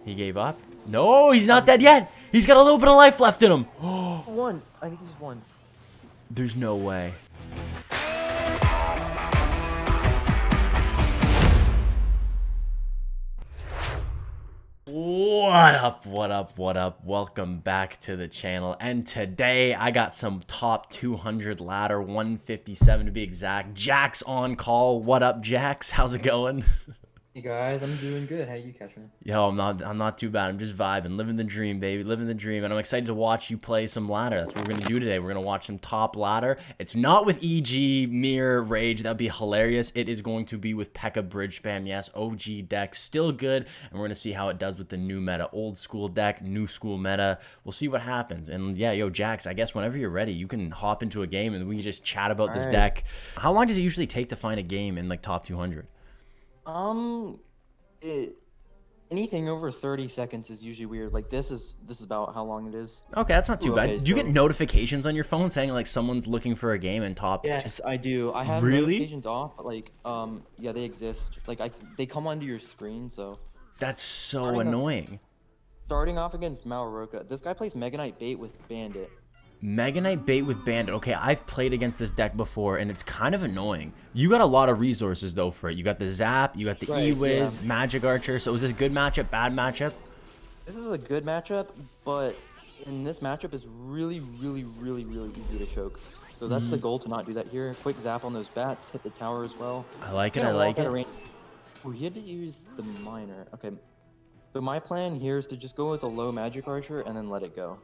He gave up? No, he's not dead yet. He's got a little bit of life left in him. One. I think he's one. There's no way. What up, what up, what up? Welcome back to the channel. And today I got some top 200 ladder, 157 to be exact. Jack's on call. What up, Jax? How's it going? Hey guys, I'm doing good. How you catching? Yo, I'm not too bad. I'm just vibing, living the dream, baby, living the dream. And I'm excited to watch you play some ladder. That's what we're gonna do today. We're gonna watch some top ladder. It's not with EG, Mirror, Rage. That'd be hilarious. It is going to be with Pekka Bridge Spam. Yes, OG deck, still good. And we're gonna see how it does with the new meta. Old school deck, new school meta. We'll see what happens. And yeah, yo, Jax, I guess whenever you're ready, you can hop into a game and we can just chat about this deck. How long does it usually take to find a game in like top 200? Anything over 30 seconds is usually weird. Like this is about how long it is. Okay, that's not too bad. Okay, Do you get notifications on your phone saying like someone's looking for a game in top? Yes, I do. I have notifications off, but like yeah, they exist. Like they come onto your screen, so That's so annoying. Starting off against Malroka. This guy plays Mega Knight bait with Bandit. Mega Knight bait with Bandit. Okay, I've played against this deck before, and it's kind of annoying. You got a lot of resources, though, for it. You got the Zap, you got the E-Wiz, Magic Archer. So is this good matchup, bad matchup? This is a good matchup, but in this matchup, it's really easy to choke. So that's the goal, to not do that here. Quick Zap on those bats, hit the tower as well. I like it, I like it. Oh, he had to use the Miner. Okay, so my plan here is to just go with a low Magic Archer and then let it go.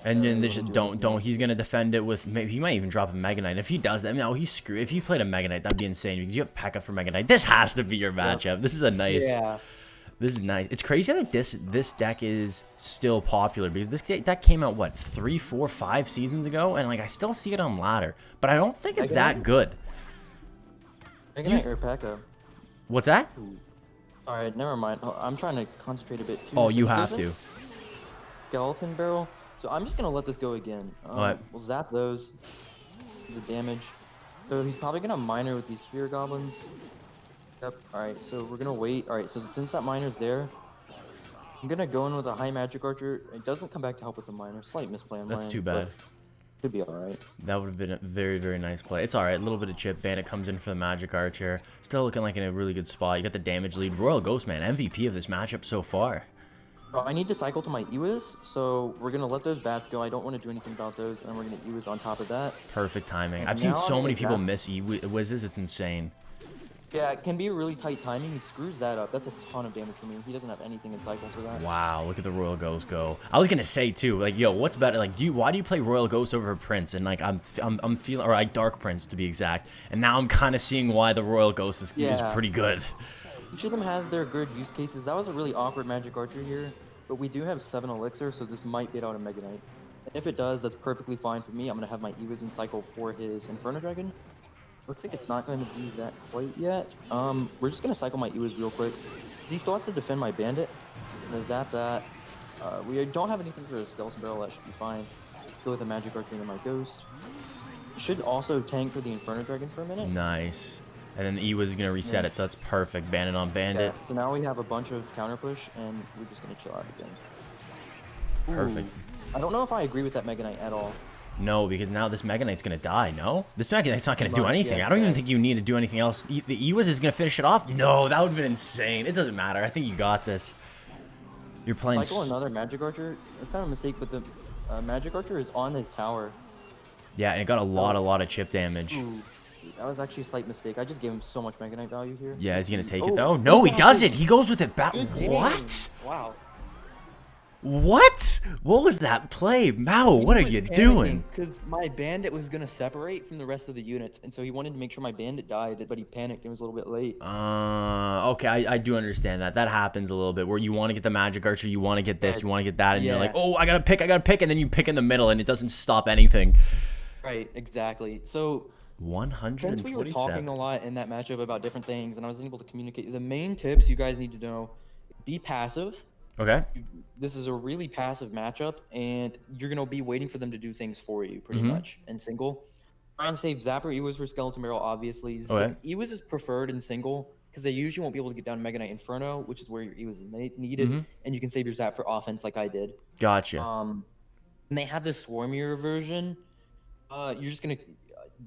And then just don't. He's gonna defend it with, maybe he might even drop a Mega Knight. If he does that, no, he's screwed. If you played a Mega Knight, that'd be insane because you have Pekka for Mega Knight. This has to be your matchup. This is a nice. Yeah. This is nice. It's crazy that this deck is still popular because this deck came out what 3, 4, 5 seasons ago, and like I still see it on ladder, but I don't think it's that good. Mega Knight or Pekka? What's that? All right, never mind. I'm trying to concentrate a bit too. Oh, you have to. Skeleton barrel. So I'm just gonna let this go again. We'll zap those. The damage. So he's probably gonna miner with these spear goblins. Yep. All right. So we're gonna wait. All right. So since that miner's there, I'm gonna go in with a high Magic Archer. It doesn't come back to help with the miner. Slight misplay on mine. That's too bad. Could be all right. That would have been a very nice play. It's all right. A little bit of chip. Bandit comes in for the Magic Archer. Still looking like in a really good spot. You got the damage lead. Royal Ghost, man, MVP of this matchup so far. I need to cycle to my E-Wiz, so we're gonna let those bats go. I don't want to do anything about those, and we're gonna E-Wiz on top of that. Perfect timing. I've seen so many people miss E-Wizes. It's insane. Yeah, it can be a really tight timing. He screws that up. That's a ton of damage for me. He doesn't have anything in cycle for that. Wow, look at the Royal Ghost go. I was gonna say too, like, yo, what's better? Like, why do you play Royal Ghost over Prince? And like, I'm feeling, or like Dark Prince to be exact. And now I'm kind of seeing why the Royal Ghost is pretty good. Each of them has their good use cases. That was a really awkward Magic Archer here, but we do have 7 Elixir, so this might get out a Mega Knight. And if it does, that's perfectly fine for me. I'm gonna have my E-Wiz in cycle for his Inferno Dragon. Looks like it's not going to be that quite yet. We're just gonna cycle my E-Wiz real quick. He still has to defend my Bandit. I'm gonna zap that. We don't have anything for a Skeleton Barrel. That should be fine. Go with a Magic Archer and my Ghost. Should also tank for the Inferno Dragon for a minute. Nice. And then E-Wiz is gonna reset it, so that's perfect. Bandit on Bandit. Yeah, so now we have a bunch of counter push, and we're just gonna chill out again. Perfect. I don't know if I agree with that Mega Knight at all. No, because now this Mega Knight's gonna die, no? This Mega Knight's not gonna do anything. I don't even think you need to do anything else. The E-Wiz is gonna finish it off? No, that would've been insane. It doesn't matter. I think you got this. You're playing... Cycle another Magic Archer? It's kind of a mistake, but the Magic Archer is on his tower. Yeah, and it got a lot of chip damage. Ooh, that was actually a slight mistake. I just gave him so much Mega Knight value here. Yeah, is he gonna take it though? No, he doesn't! He goes with it back. What? Wow. What? What was that play? Mao, what are you doing? Because my Bandit was going to separate from the rest of the units, and so he wanted to make sure my Bandit died, but he panicked and was a little bit late. Okay, I do understand that. That happens a little bit, where you want to get the Magic Archer, you want to get this, you want to get that, and you're like, oh, I gotta pick, and then you pick in the middle, and it doesn't stop anything. Right, exactly. So... 127. Since we were talking a lot in that matchup about different things, and I was able to communicate, the main tips you guys need to know: be passive. Okay. This is a really passive matchup, and you're gonna be waiting for them to do things for you, pretty much, in single. Try and save Zapper. E-Wiz for Skeleton Barrel, obviously. E-Wiz is preferred in single, because they usually won't be able to get down Mega Knight Inferno, which is where your E was needed, and you can save your Zap for offense like I did. Gotcha. And they have this Swarmier version. You're just gonna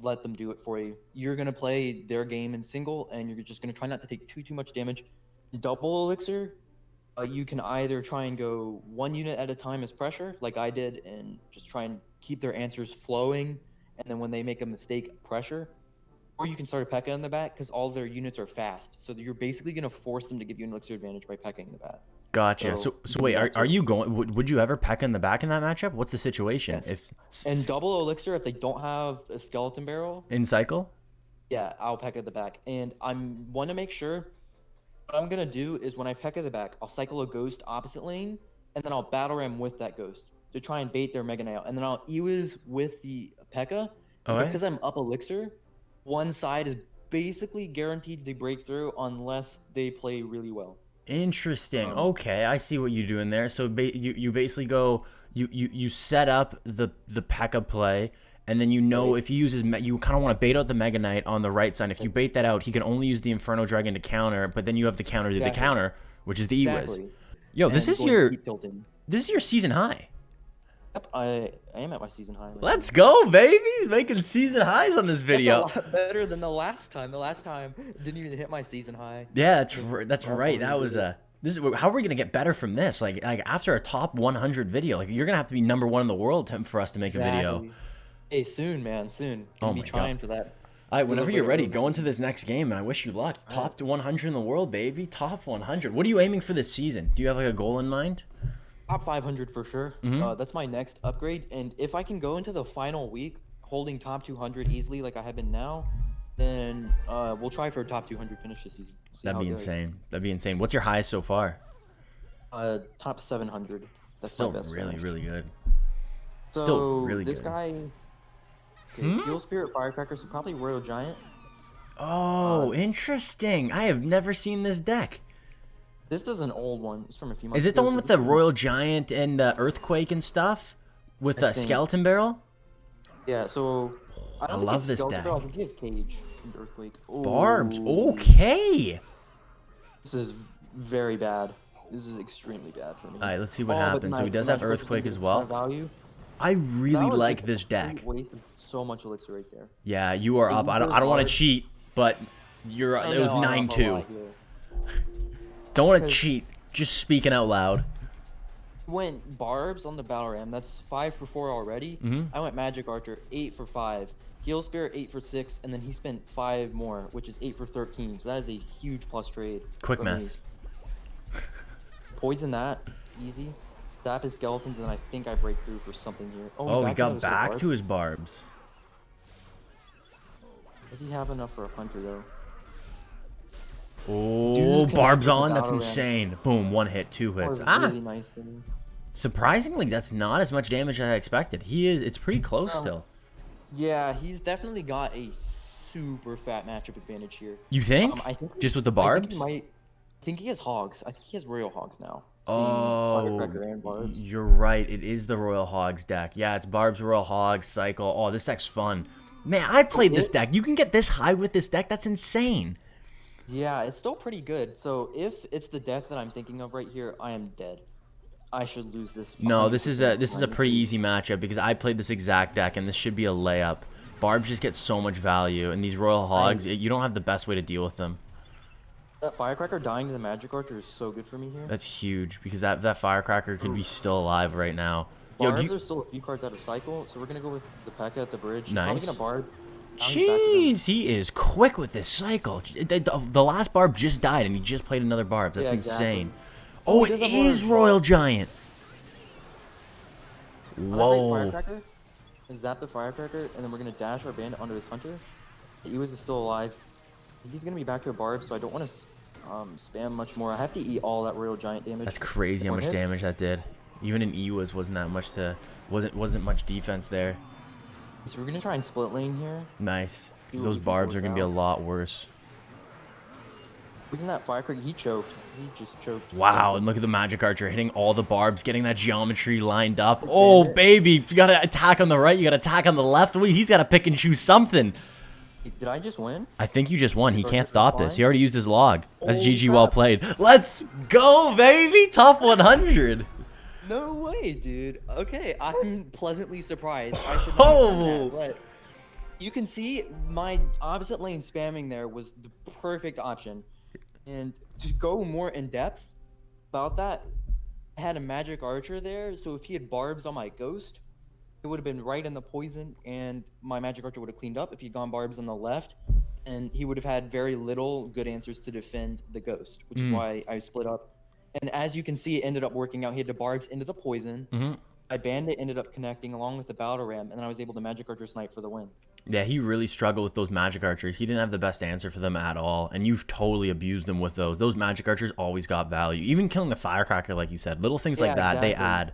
let them do it for you. You're gonna play their game in single, and you're just gonna try not to take too much damage. Double Elixir, you can either try and go 1 unit at a time as pressure, like I did, and just try and keep their answers flowing, and then when they make a mistake, pressure. Or you can start a Pekka in the back, because all their units are fast. So you're basically going to force them to give you an Elixir advantage by Pekka in the back. Gotcha. So wait, are you going? Would you ever Pekka in the back in that matchup? What's the situation? Yes. And double Elixir, if they don't have a skeleton barrel in cycle, yeah, I'll Pekka the back. And I'm want to make sure. What I'm gonna do is when I Pekka the back, I'll cycle a ghost opposite lane, and then I'll battle ram with that ghost to try and bait their Mega Knight out. And then I'll Ewiz with the Pekka. Okay. Because I'm up Elixir, one side is basically guaranteed to break through unless they play really well. Interesting. Okay, I see what you're doing there. So you basically go, you set up the Pekka play, and then if he uses, you kind of want to bait out the Mega Knight on the right side. If you bait that out, he can only use the Inferno Dragon to counter, but then you have the counter to the counter, which is the Ewiz. Yo, this is your season high. Yep, I am at my season high. Right Let's go, baby! Making season highs on this video. That's a lot better than the last time. The last time didn't even hit my season high. Yeah, that's right. That was this is how are we gonna get better from this? Like after a top 100 video, like you're gonna have to be #1 in the world for us to make a video. Hey, soon, man, soon. Gonna be trying for that. All right, whenever you're ready, go into this next game, and I wish you luck. Top 100 in the world, baby. Top 100. What are you aiming for this season? Do you have like a goal in mind? Top 500 for sure. That's my next upgrade, and if I can go into the final week holding top 200 easily like I have been now, then we'll try for a top 200 finish this season. That'd be insane. That'd be insane. What's your highest so far? Top 700. That's still my best really, finish. really good. So still really this good. guy, Fuel Spirit Firecracker, so probably Royal Giant. Oh, interesting. I have never seen this deck. This is an old one. It's from a few months Is it ago. the one with the Royal Giant and Earthquake and stuff? With the Skeleton Barrel? Yeah, so I don't think love it's this Skeleton deck. Barrel, I think he has Cage and Earthquake. Ooh. Barbs. Okay. This is very bad. This is extremely bad for me. All right, let's see what but happens. So he nice. does The have Magic Elixir Earthquake gives as a ton well. of value. I really That was like just this a deck. complete waste of so much Elixir right there. Yeah, you are up. I don't want to cheat, but it was 9-2. Don't want to cheat. Just speaking out loud. Went Barbs on the Battle Ram. That's 5 for 4 already. I went Magic Archer 8 for 5. Heal Spirit 8 for 6, and then he spent 5 more, which is 8 for 13. So that is a huge plus trade. Quick for me. maths. Poison that, easy. Zap his skeletons, and I think I break through for something here. Oh, he got back Barb. to his Barbs. Does he have enough for a Hunter though? Oh, Dude, Barbs connected on. the That's Battle Ram. insane. Boom, 1 hit, 2 hits. Really nice to me. Surprisingly, that's not as much damage as I expected. It's pretty close still. Yeah, he's definitely got a super fat matchup advantage here. You think? I think Just with the I think Barbs? I think he has Hogs. I think he has Royal Hogs now. Oh, Firecracker and Barbs. you're right. It is the Royal Hogs deck. Yeah, it's Barbs, Royal Hogs, Cycle. Oh, this deck's fun. Man, I played this deck. You can get this high with this deck. That's insane. Yeah, it's still pretty good. So if it's the deck that I'm thinking of right here, I am dead. I should lose this. No, this is a 100% pretty easy matchup because I played this exact deck and this should be a layup. Barbs just get so much value, and these Royal Hogs, you don't have the best way to deal with them. That Firecracker dying to the Magic Archer is so good for me here. That's huge because that Firecracker could be still alive right now. Barbs are still a few cards out of cycle, so we're gonna go with the Pekka at the bridge. Probably Nice. gonna Barb. Jeez, he is quick with this cycle. The last Barb just died, and he just played another Barb. That's Yeah, exactly. insane. Oh, it he does have is Royal Royal Giant. Whoa. Firecracker. And zap the Firecracker, and then we're gonna dash our bandit onto his Hunter. Ewiz is still alive. He's gonna be back to a Barb, so I don't want to spam much more. I have to eat all that Royal Giant damage. That's crazy how much damage that did. Even in wasn't that much wasn't much defense there. So we're gonna try and split lane here. Nice. 'Cause Ooh, those Barbs he are gonna be a goes lot worse. Wasn't that Firecracker? He choked. He just choked. Wow, and look at the Magic Archer hitting all the Barbs, getting that geometry lined up. Oh, baby. You got to attack on the right. You got to attack on the left. He's got to pick and choose something. Did I just win? I think you just won. He Magic can't Archer stop this. flying? He already used his log. That's Holy GG, well crap. played. Let's go, baby. Top 100. No way, dude. Okay, I'm pleasantly surprised. I should not have done Oh. that, but you can see my opposite lane spamming there was the perfect option. And to go more in depth about that, I had a magic archer there, so if he had barbs on my ghost, it would have been right in the poison, and my magic archer would have cleaned up. If he'd gone barbs on the left, and he would have had very little good answers to defend the ghost, which is why I split up. And as you can see, it ended up working out. He had the barbs into the poison. My bandit ended up connecting along with the battle ram, and then I was able to magic archer snipe for the win. Yeah, he really struggled with those magic archers. He didn't have the best answer for them at all, and you've totally abused him with those. Those magic archers always got value. Even killing the firecracker, like you said, little things like that, they add.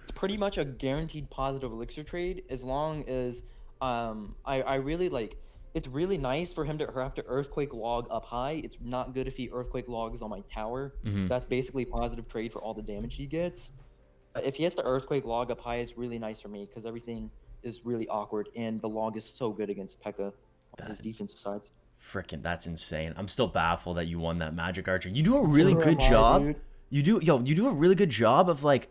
It's pretty much a guaranteed positive elixir trade as long as I really like. It's really nice for him to have to earthquake log up high. It's not good if he earthquake logs on my tower. That's basically positive trade for all the damage he gets. If he has to earthquake log up high, it's really nice for me because everything is really awkward, and the log is so good against Pekka on his defensive sides. Freaking, that's insane. I'm still baffled that you won that magic archer. You do a really So good am I, job. dude. You do a really good job of like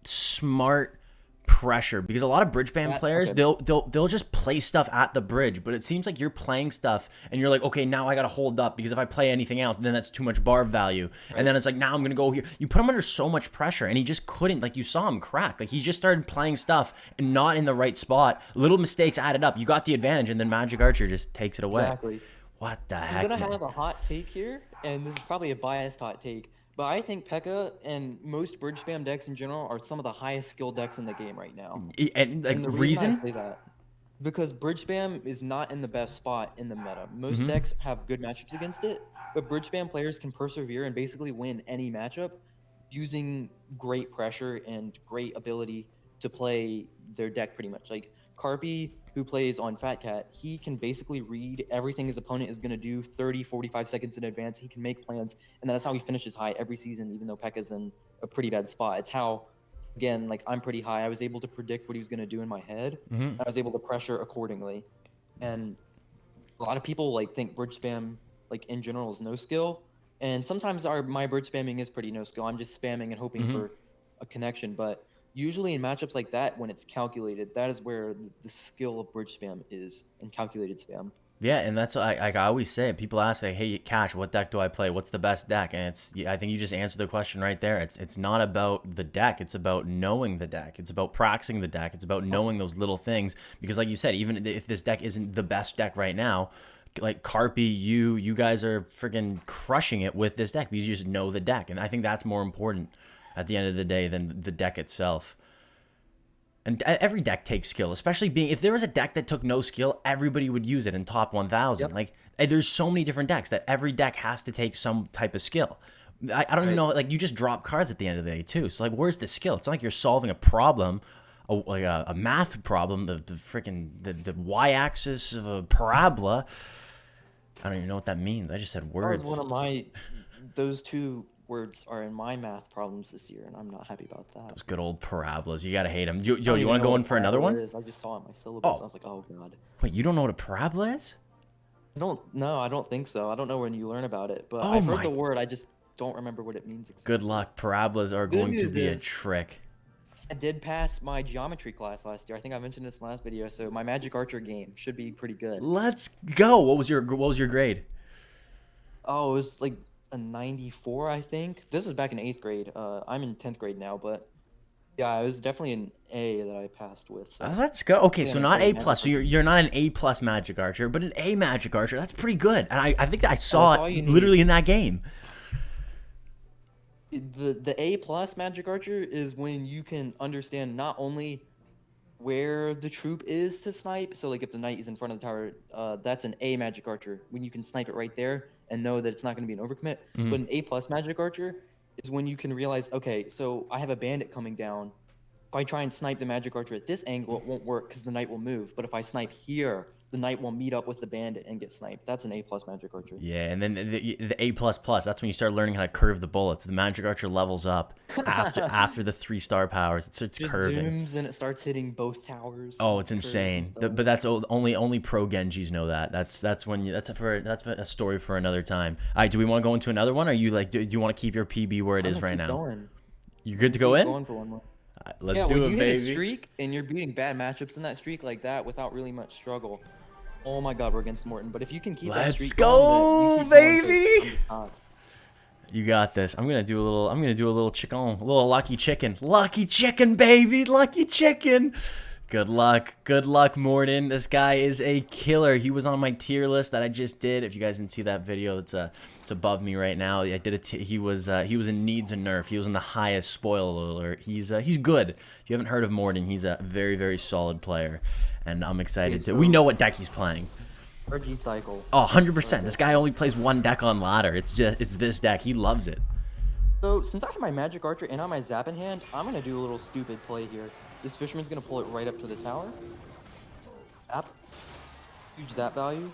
smart pressure, because a lot of bridge spam players, they'll just play stuff at the bridge, but it seems like you're playing stuff and you're like, okay, now I gotta hold up because if I play anything else, then that's too much bar value, and then it's like, now I'm gonna go here. You put him under so much pressure, and he just couldn't. Like, you saw him crack. Like, he just started playing stuff and not in the right spot. Little mistakes added up. You got the advantage, and then Magic Archer just takes it away. Exactly. What the heck? I'm gonna have a hot take here, and this is probably a biased hot take, but I think Pekka and most bridge spam decks in general are some of the highest skill decks in the game right now. And like, And the reason I say that, because bridge spam is not in the best spot in the meta. Most decks have good matchups against it, but bridge spam players can persevere and basically win any matchup using great pressure and great ability to play their deck pretty much. Like Carpy, who plays on Fat Cat, he can basically read everything his opponent is going to do 30, 45 seconds in advance. He can make plans, and that's how he finishes high every season, even though Pekka's in a pretty bad spot. It's how, again, like, I'm pretty high. I was able to predict what he was going to do in my head. I was able to pressure accordingly. And a lot of people like think bridge spam, like, in general is no skill. And sometimes my bridge spamming is pretty no skill. I'm just spamming and hoping for a connection. But usually in matchups like that, when it's calculated, that is where the skill of bridge spam is, in calculated spam. Yeah, and that's like I always say. People ask, like, "Hey, Cash, what deck do I play? What's the best deck?" And I think you just answered the question right there. It's not about the deck. It's about knowing the deck. It's about practicing the deck. It's about knowing those little things. Because, like you said, even if this deck isn't the best deck right now, like Carpy, you guys are freaking crushing it with this deck because you just know the deck, and I think that's more important at the end of the day than the deck itself. And every deck takes skill, especially if there was a deck that took no skill, everybody would use it in top 1,000. Like, there's so many different decks that every deck has to take some type of skill. I don't even know, like, you just drop cards at the end of the day too. So, like, where's the skill? It's not like you're solving a problem, like a math problem, the freaking the y-axis of a parabola. I don't even know what that means. I just said words. That was one of those two words are in my math problems this year, and I'm not happy about that. Those good old parabolas. You gotta hate them. You want to go in for another one? I just saw it in my syllabus. I was like, oh god. Wait, you don't know what a parabola is? I don't think so. I don't know when you learn about it, but I've heard the word. I just don't remember what it means exactly. Good luck. Parabolas are going to be a trick. I did pass my geometry class last year. I think I mentioned this in the last video, so my Magic Archer game should be pretty good. Let's go. What was your grade? Oh, it was like a 94, I think. This was back in 8th grade. I'm in 10th grade now, but yeah, it was definitely an A that I passed with. So. Let's go. Okay, so not A plus. So you're not an A plus Magic Archer, but an A Magic Archer. That's pretty good. And I think I saw it literally in that game. The A plus Magic Archer is when you can understand not only where the troop is to snipe. So like if the knight is in front of the tower, that's an A Magic Archer, when you can snipe it right there and know that it's not going to be an overcommit. But an A plus Magic Archer is when you can realize, okay, so I have a bandit coming down. If I try and snipe the Magic Archer at this angle, it won't work because the knight will move. But if I snipe here, the knight will meet up with the bandit and get sniped. That's an A+ magic archer. Yeah, and then the A++, that's when you start learning how to curve the bullets. The magic archer levels up. It's after the 3-star powers. It's Just curving. zooms and it starts hitting both towers. Oh, it's curves insane. and stuff. But that's only pro Genjis know that. That's a story for another time. All right, do we want to go into another one? Or you like do you want to keep your PB where it is right now? Going. You good to go in? Going for one more. All right, let's Yeah, do when it, you baby. hit a streak and you're beating bad matchups in that streak like that without really much struggle. Oh my God, we're against Morton. But if you can keep that Let's streak go, going, then you keep going baby! from the top. You got this. I'm gonna do a little chicken, a little lucky chicken, baby, lucky chicken. Good luck, Morton. This guy is a killer. He was on my tier list that I just did. If you guys didn't see that video, it's above me right now. I did he was in needs a nerf. He was in the highest. Spoiler alert. He's good. If you haven't heard of Morton, he's a very, very solid player, and I'm excited to. We know what deck he's playing. RG cycle. Oh, 100%. This guy only plays one deck on ladder. It's this deck. He loves it. So since I have my magic archer and on my zap in hand, I'm gonna do a little stupid play here. This fisherman's gonna pull it right up to the tower. Zap. Huge zap value.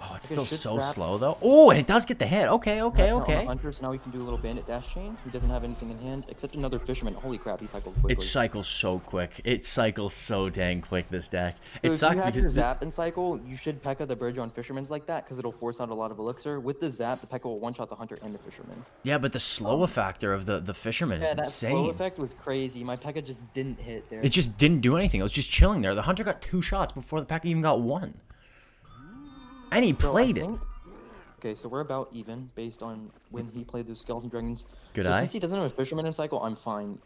Oh, it's Okay, still should so zap. slow though. Oh, and it does get the hit. Okay. On the hunter, so now we can do a little bandit dash chain. He doesn't have anything in hand except another fisherman. Holy crap, he cycled quickly. It cycles so quick. It cycles so dang quick, this deck. So It if sucks you have because your zap and cycle, you should Pekka the bridge on fishermen's like that because it'll force out a lot of elixir. With the zap, the Pekka will one-shot the hunter and the fisherman. yeah, but the slow factor of the fisherman is Yeah, that slow insane. effect was crazy. My Pekka just didn't hit there. It just didn't do anything. It was just chilling there. The hunter got 2 shots before the pack even got 1. And he So I played it. think- Okay, so we're about even based on when he played those skeleton dragons. Good so eye. since he doesn't have a fisherman in cycle, I'm fine.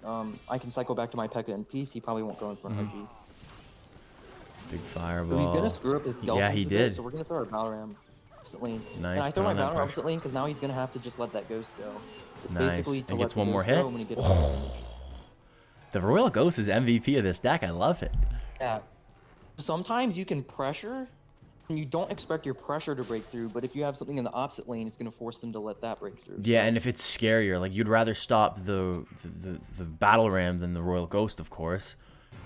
I can cycle back to my Pekka in peace. He probably won't go in front of RG. Big So fireball. he's gonna screw up his skeletons. Yeah, he a bit, did. so we're gonna throw our battle ram opposite lane. Nice, And I throw put my on that battle ram pressure. opposite lane because now he's gonna have to just let that ghost go. It's Nice. basically And to gets let one the more ghost go hit. when he gets The Royal Ghost is MVP of this deck. I love it. Yeah. Sometimes you can pressure, and you don't expect your pressure to break through, but if you have something in the opposite lane, it's going to force them to let that break through. Yeah, So- and if it's scarier, like you'd rather stop the battle ram than the Royal Ghost, of course.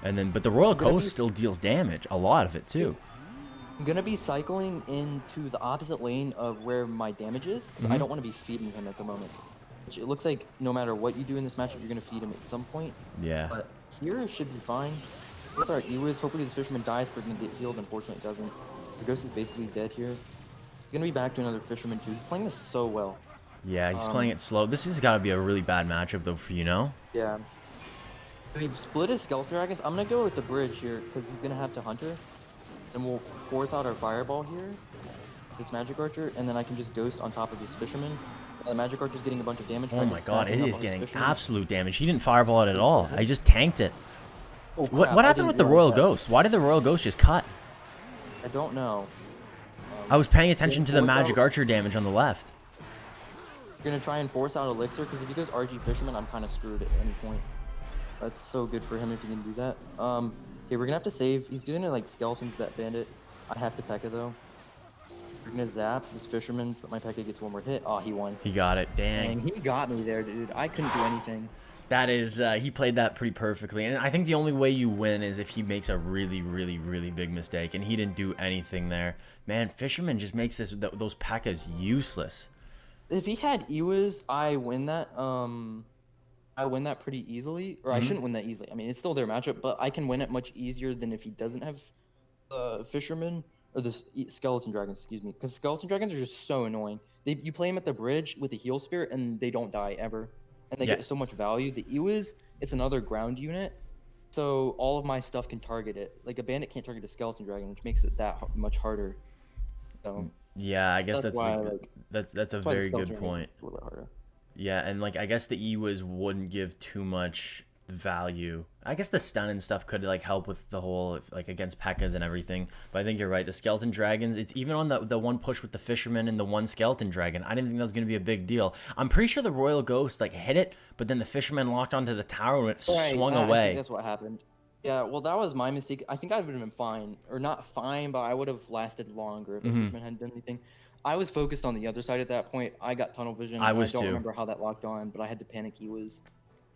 But the Royal gonna Ghost be- still deals damage, a lot of it too. I'm going to be cycling into the opposite lane of where my damage is, because Mm-hmm. I don't want to be feeding him at the moment. Which it looks like no matter what you do in this matchup, you're going to feed him at some point. Yeah. But here it should be fine. With our Ewis, hopefully this fisherman dies for it to get healed. Unfortunately, it doesn't. The ghost is basically dead here. He's going to be back to another fisherman too. He's playing this so well. Yeah, he's playing it slow. This has got to be a really bad matchup though for you, know? Yeah. So he split his skeleton dragons. I'm gonna go with the bridge here because he's gonna have to hunter. Then we'll force out our fireball here, this magic archer, and then I can just ghost on top of this fisherman. The magic archer's getting a bunch of damage. Oh by my just god, it snapping up is on his getting fisherman. absolute damage. He didn't fireball it at all. I just tanked it. Oh, What crap, I happened didn't with the realize Royal that. Ghost? Why did the Royal Ghost just cut? I don't know. I was paying attention to the force magic out- archer damage on the left. You're gonna try and force out elixir because if he goes RG fisherman, I'm kind of screwed at any point. That's so good for him if he can do that. Okay, we're gonna have to save. He's gonna like skeletons that bandit. I have to Pekka though. We're gonna zap this fisherman so that my Pekka gets one more hit. Oh, he won. He got it. Dang. And he got me there, dude. I couldn't do anything. That is, he played that pretty perfectly. And I think the only way you win is if he makes a really, really, really big mistake. And he didn't do anything there. Man, Fisherman just makes those Pekkas useless. If he had Ewis, I win that. I win that pretty easily, or I shouldn't win that easily. I mean, it's still their matchup, but I can win it much easier than if he doesn't have Fisherman or the Skeleton Dragons. Excuse me, because Skeleton Dragons are just so annoying. You play them at the bridge with a heal spirit, and they don't die ever, and they Yeah. get so much value. The Ewis, it's another ground unit, so all of my stuff can target it. Like a bandit can't target a Skeleton Dragon, which makes it that much harder. So. Yeah, I guess that's that's why I a, like- that's a That's why the very Skeleton good Dragon point. is a little bit harder. Yeah, and like I guess the Ewas wouldn't give too much value. I guess the stun and stuff could like help with the whole like against Pekkas and everything. But I think you're right. The skeleton dragons, it's even on the one push with the fisherman and the one skeleton dragon. I didn't think that was gonna be a big deal. I'm pretty sure the royal ghost like hit it, but then the fisherman locked onto the tower and it swung I away. think that's what happened. Yeah, well, that was my mistake. I think I would have been fine, or not fine, but I would have lasted longer if the fisherman hadn't done anything. I was focused on the other side at that point. I got tunnel vision. I and was I don't too. remember how that locked on, but I had to panic. He was.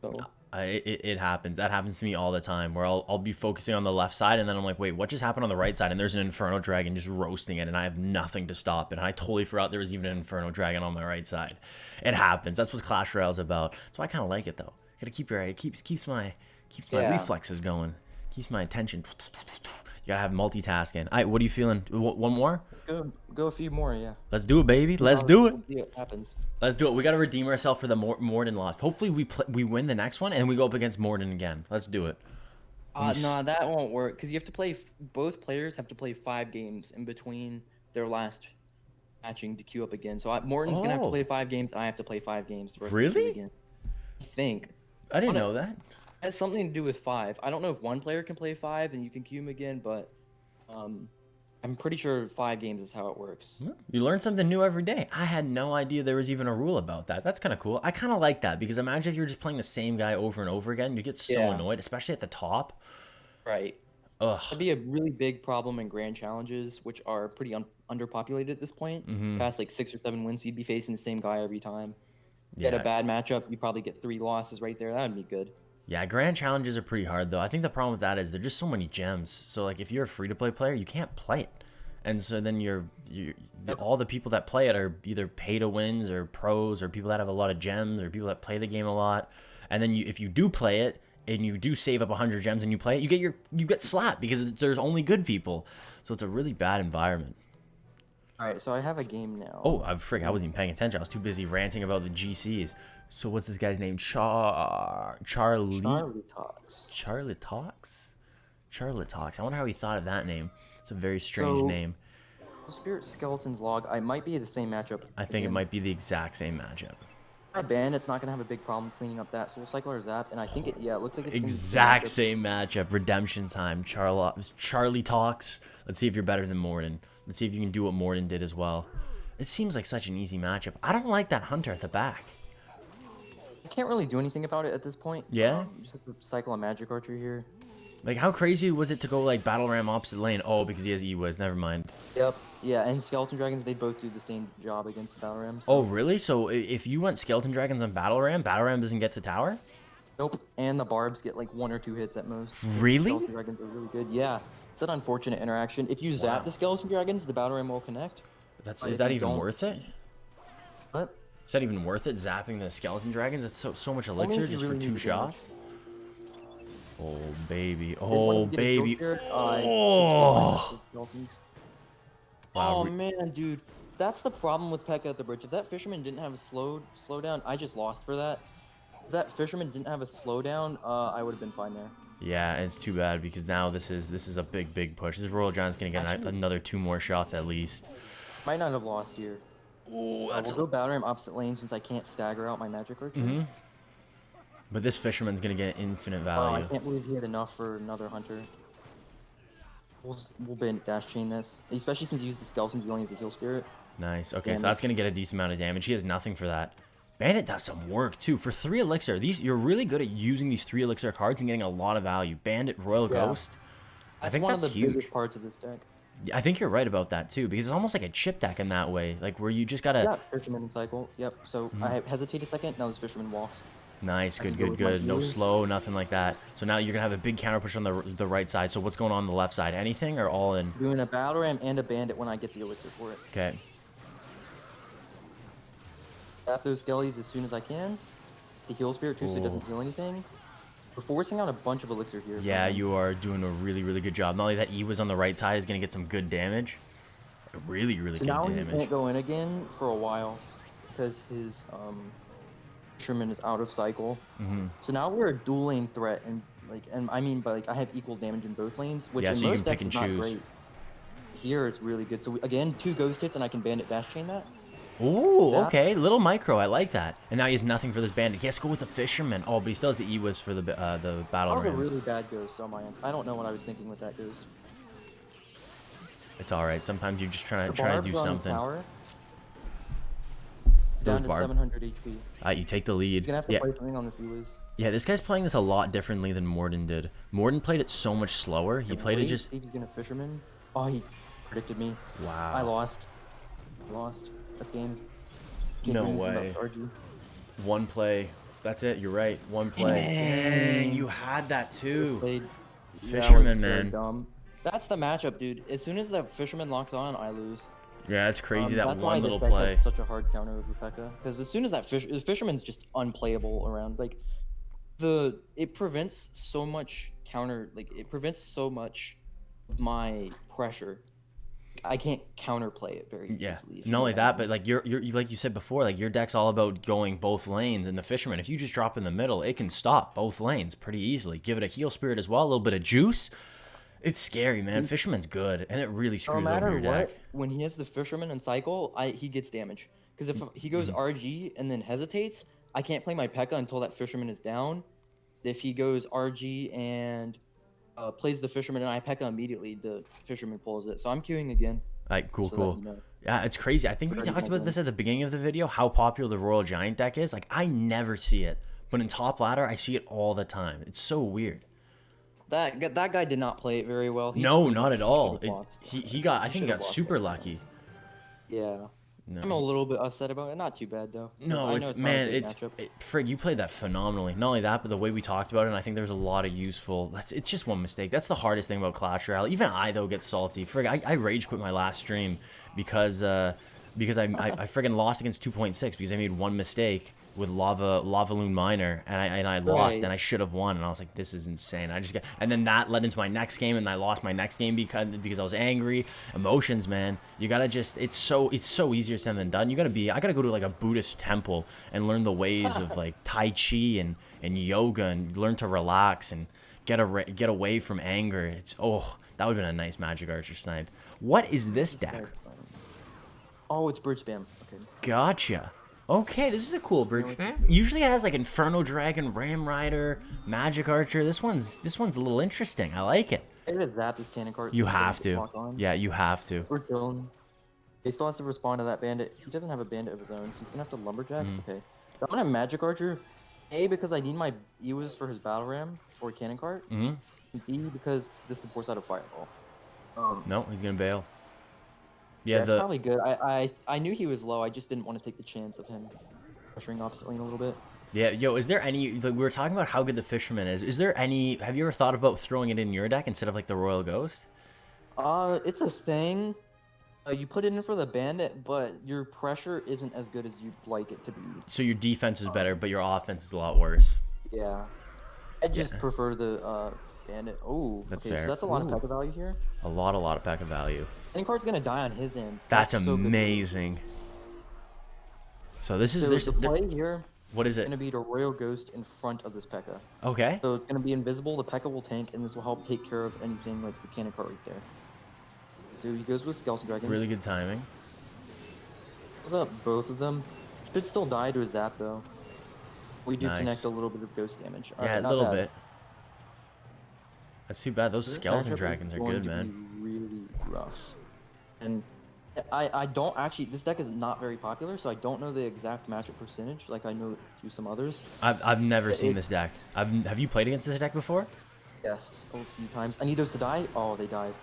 So It happens. That happens to me all the time where I'll be focusing on the left side and then I'm like, wait, what just happened on the right side? And there's an Inferno Dragon just roasting it and I have nothing to stop it. And I totally forgot there was even an Inferno Dragon on my right side. It happens. That's what Clash Royale's about. That's why I kind of like it though. Gotta keep your, it keeps my reflexes going. Keeps my attention. You gotta have multitasking. All right, what are you feeling? One more? let's go a few more, yeah. Let's do it, baby. Let's do it. We'll see what happens. Let's do it. We got to redeem ourselves for the Morden loss. Hopefully we win the next one and we go up against Morden again. Let's do it. No, that won't work because you have to play. Both players have to play 5 games in between their last matching to queue up again. So Morton's gonna have to play 5 games. I have to play 5 games. The rest of the queue again. I think. I didn't know that. It has something to do with 5. I don't know if one player can play 5 and you can queue him again, but I'm pretty sure 5 games is how it works. You learn something new every day. I had no idea there was even a rule about that. That's kind of cool. I kind of like that because imagine if you're just playing the same guy over and over again. You get so annoyed, especially at the top. Right. Ugh. That'd be a really big problem in grand challenges, which are pretty underpopulated at this point. Past like 6 or 7 wins, you'd be facing the same guy every time. Get a bad matchup, you probably get 3 losses right there. That'd be good. Yeah, grand challenges are pretty hard though. I think the problem with that is there's just so many gems. So like if you're a free-to-play player, you can't play it. And so then all the people that play it are either pay-to-wins or pros or people that have a lot of gems or people that play the game a lot. And then if you do play it and you do save up 100 gems and you play it, you get slapped because there's only good people. So it's a really bad environment. All right, so I have a game now. Oh, I wasn't even paying attention. I was too busy ranting about the GCs. So what's this guy's name? Charlie Talks. Charlie Talks? Charlie Talks. I wonder how he thought of that name. It's a very strange name. Spirit Skeleton's log. I might be the same matchup. I think it might be the exact same matchup. My bandit's not gonna have a big problem cleaning up that Soul Cycler Zap, and I think it looks like it's exact same matchup. Redemption time. Charlie Talks. Let's see if you're better than Morden. Let's see if you can do what Morden did as well. It seems like such an easy matchup. I don't like that Hunter at the back. I can't really do anything about it at this point. Yeah? You just have to cycle a magic archer here. Like, how crazy was it to go, like, Battle Ram opposite lane? Oh, because he has E-Wiz. Never mind. Yep. Yeah, and Skeleton Dragons, they both do the same job against Battle Rams. Oh, really? So if you went Skeleton Dragons on Battle Ram doesn't get to tower? Nope. And the Barbs get, like, 1 or 2 hits at most. Really? Skeleton Dragons are really good. Yeah. It's an unfortunate interaction. If you zap the Skeleton Dragons, the Battle Ram will connect. Is that even worth it? What? Is that even worth it, zapping the Skeleton Dragons? It's so much elixir just for 2 shots? Oh, baby. Oh, baby. Oh! Oh, man, dude. That's the problem with Pekka at the bridge. If that Fisherman didn't have a slowdown, I just lost for that. If that Fisherman didn't have a slowdown, I would have been fine there. Yeah, and it's too bad because now this is a big push. This Royal Giant's going to get another 2 more shots at least. Might not have lost here. Ooh, we'll go Battle Ram opposite lane since I can't stagger out my magic archer. But this Fisherman's gonna get infinite value. I can't believe he had enough for another Hunter. We'll bandit dash chain this, especially since he used the skeletons. He only has a heal spirit. Nice. Okay, so that's gonna get a decent amount of damage. He has nothing for that. Bandit does some work too for 3 elixir. You're really good at using these 3 elixir cards and getting a lot of value. Bandit, Royal Ghost. I think that's huge. One of the biggest parts of this deck. I think you're right about that too, because it's almost like a chip deck in that way, like where you just gotta. Yeah, Fisherman cycle. Yep. So I hesitate a second. Now this Fisherman walks. Nice, good. No slow, nothing like that. So now you're gonna have a big counter push on the right side. So what's going on the left side? Anything or all in? Doing a Battle Ram and a Bandit when I get the elixir for it. Okay. Tap those skellies as soon as I can. The heal spirit too, so it doesn't heal anything. We're forcing out a bunch of elixir here. Yeah, you are doing a really good job. Not only that, E was on the right side is gonna get some good damage. Really good damage. So now he can't go in again for a while because his Fisherman is out of cycle. So now we're a dual lane threat, and I mean by I have equal damage in both lanes, which in most decks is not great. Here it's really good. So again, 2 ghost hits and I can bandit dash chain that. Ooh, okay, little micro, I like that. And now he has nothing for this bandit. He has to go with the Fisherman. Oh, but he still has the E-Wiz for the battle That was ram. a really bad ghost on my end. I don't know what I was thinking with that ghost. It's all right. Sometimes you're just trying to do something. Down to 700 HP. You take the lead. You're gonna have to play something on this E-Wiz. Yeah, this guy's playing this a lot differently than Morden did. Morden played it so much slower. He played it just. See if he's gonna Fisherman. Oh, he predicted me. Wow. I lost. That's game. No way. One play. That's it. You're right. One play. Dang, you had that too. Played. Fisherman, very man. dumb. That's the matchup, dude. As soon as the fisherman locks on, I lose. Yeah, it's crazy that That's one why little this deck play. has such a hard counter over Pekka. Because as soon as that fisherman's just unplayable around, like it prevents so much counter, like it prevents so much of my pressure. I can't counterplay it very Yeah. easily. Not only that, but like you're like you said before, like your deck's all about going both lanes. And the fisherman, if you just drop in the middle, it can stop both lanes pretty easily. Give it a heal spirit as well, a little bit of juice. It's scary, man. Fisherman's good, and it really No screws matter over your what, deck. when he has the fisherman and cycle, he gets damage. Because if he goes RG and then hesitates, I can't play my Pekka until that fisherman is down. If he goes RG and plays the fisherman and I Pekka immediately, the fisherman pulls it. So I'm queuing again. Like, cool, so cool. that you know. Yeah, it's crazy. I think we talked about this at the beginning of the video, how popular the Royal Giant deck is. Like, I never see it. But in top ladder, I see it all the time. It's so weird. That guy did not play it very well. No, not at all. should've lost. He got, I think he should've got lost super that lucky. chance. Yeah. No. I'm a little bit upset about it. Not too bad though. No, I know it's not a man, great it's matchup. Frig. You played that phenomenally. Not only that, but the way we talked about it, and I think there's a lot of useful. It's just one mistake. That's the hardest thing about Clash Royale. Even I though get salty. Frig, I rage quit my last stream because I friggin' lost against 2.6 because I made one mistake with Lava Loon Miner and I lost Right. and I should have won and I was like, this is insane. And then that led into my next game and I lost my next game because I was angry. Emotions, man. You gotta just it's so easier said than done. I gotta go to like a Buddhist temple and learn the ways of like Tai Chi and yoga and learn to relax and get away from anger. That would have been a nice Magic Archer snipe. What is this deck? Oh, it's Bridge Spam. Okay. Gotcha. Okay, this is a cool bridge spam. Usually it has like Inferno Dragon, Ram Rider, Magic Archer. This one's a little interesting. I like it. I gotta zap this cannon cart. You so he have doesn't get to. locked on. Yeah, you have to. We're chilling. He still has to respond to that bandit. He doesn't have a bandit of his own, so he's gonna have to lumberjack. Okay. So I'm gonna have Magic Archer. A, because I need my Ewes for his battle ram or cannon cart. Mm-hmm. And B, because this can force out a fireball. No, he's gonna bail. Yeah, Yeah, it's probably good. I knew he was low. I just didn't want to take the chance of him pressuring opposite lane a little bit. yeah. Yo, is there any? Like, we were talking about how good the Fisherman is. Is there any? Have you ever thought about throwing it in your deck instead of like the Royal Ghost? It's a thing. You put it in for the bandit, but your pressure isn't as good as you'd like it to be. So your defense is better, but your offense is a lot worse. Yeah. I just prefer the bandit. Oh, That's okay, fair. so that's a lot Ooh. of Pekka value here. A lot of Pekka value. Any card's gonna die on his end. That's so good. amazing. So this is So there's the play here what is is it? gonna be the Royal Ghost in front of this Pekka. Okay. So it's gonna be invisible. The Pekka will tank, and this will help take care of anything like the cannon cart right there. So he goes with Skeleton Dragons. Really good timing. Pulls up both of them. Should still die to a zap though. We do Nice. connect a little bit of ghost damage. Yeah, Alright, a not little bad. bit. That's too bad. Those This skeleton matchup dragons is are going good, to man. be really rough. And I don't actually. This deck is not very popular, so I don't know the exact matchup percentage. Like I know to some others. I've never seen it- this deck. Have you played against this deck before? Yes, a few times. I need those to die. Oh, they died.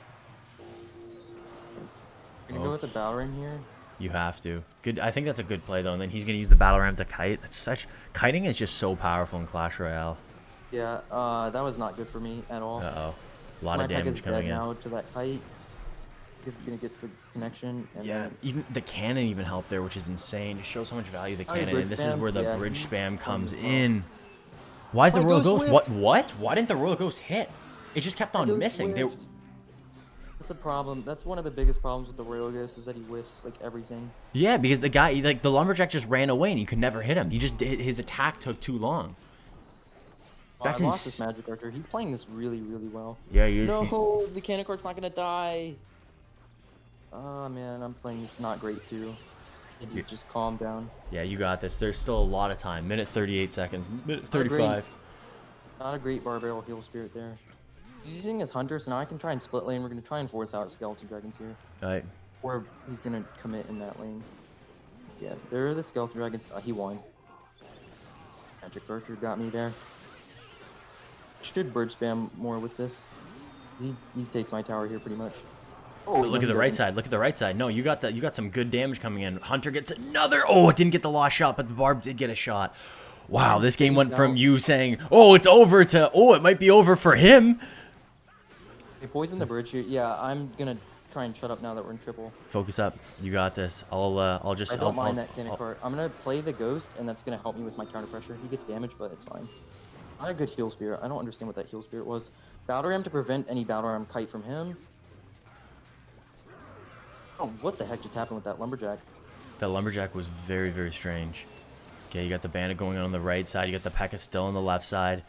We're gonna go with the Balrog here. You have to. Good. I think that's a good play though. And then he's gonna use the battle ram to kite. Kiting is just so powerful in Clash Royale. Yeah, that was not good for me at all. Uh oh, a lot My of Pekka's damage dead coming in. now to that kite. He's gonna get the connection. And Yeah, then even the cannon even helped there, which is insane. It shows how much value the Oh, yeah, cannon, and bridge this is spam? where the Yeah, bridge he's spam comes fun as well. in. Why is the My Royal ghost Ghost? whipped. What? Why didn't the Royal Ghost hit? It just kept on Ghost missing. They, whiffed. That's a problem. That's one of the biggest problems with the Royal Ghost is that he whiffs like everything. yeah, because the guy, like the lumberjack, just ran away and you could never hit him. He just his attack took too long. That's I lost this ins- Magic Archer. He's playing this really, really well. Yeah, you. No, the cannon card's not gonna die. Oh man, I'm playing this not great too. Just calm down. Yeah, you got this. There's still a lot of time. Minute 38 seconds. Minute Not great. 35. Not a great Barbarial Heal Spirit there. He's using his Hunter, so now I can try and split lane. We're gonna try and force out Skeleton Dragons here. Alright. Or he's gonna commit in that lane. Yeah, there are the Skeleton Dragons. He won. Magic Archer got me there. Should Bridge Spam more with this. He takes my tower here pretty much. Oh, Look no, at he the right doesn't. side. Look at the right side. No, you got some good damage coming in. Hunter gets another. Oh, it didn't get the lost shot, but the Barb did get a shot. Wow, I'm this game spinning went from out. you saying, "Oh, it's over," to "Oh, it might be over for him." They poisoned the bridge here. Yeah, I'm gonna try and shut up now that we're in triple. Focus up. You got this. I'll just. I don't mind I'll- that cannon cart. I'm gonna play the ghost, and that's gonna help me with my counter pressure. He gets damage, but it's fine. Not a good heal spirit. I don't understand what that heal spirit was. Battle ram to prevent any battle ram kite from him. Oh, what the heck just happened with that lumberjack? That lumberjack was very, very strange. Okay, you got the bandit going on the right side. You got the Pekka still on the left side.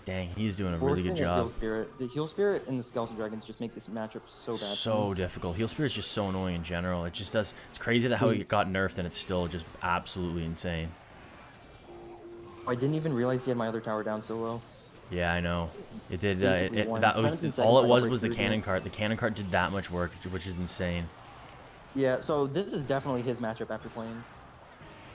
Dang, he's doing a really good Forcing a job. Heal spirit. The heal spirit and the skeleton dragons just make this matchup so bad. So difficult. Heal Spirit's just so annoying in general. It just does. It's crazy that how it got nerfed and it's still just absolutely insane. I didn't even realize he had my other tower down so low. Yeah, I know. It did. Basically won. That Haven't been was setting all it my was break the through cannon yet. cart. The cannon cart did that much work, which is insane. Yeah, so this is definitely his matchup after playing.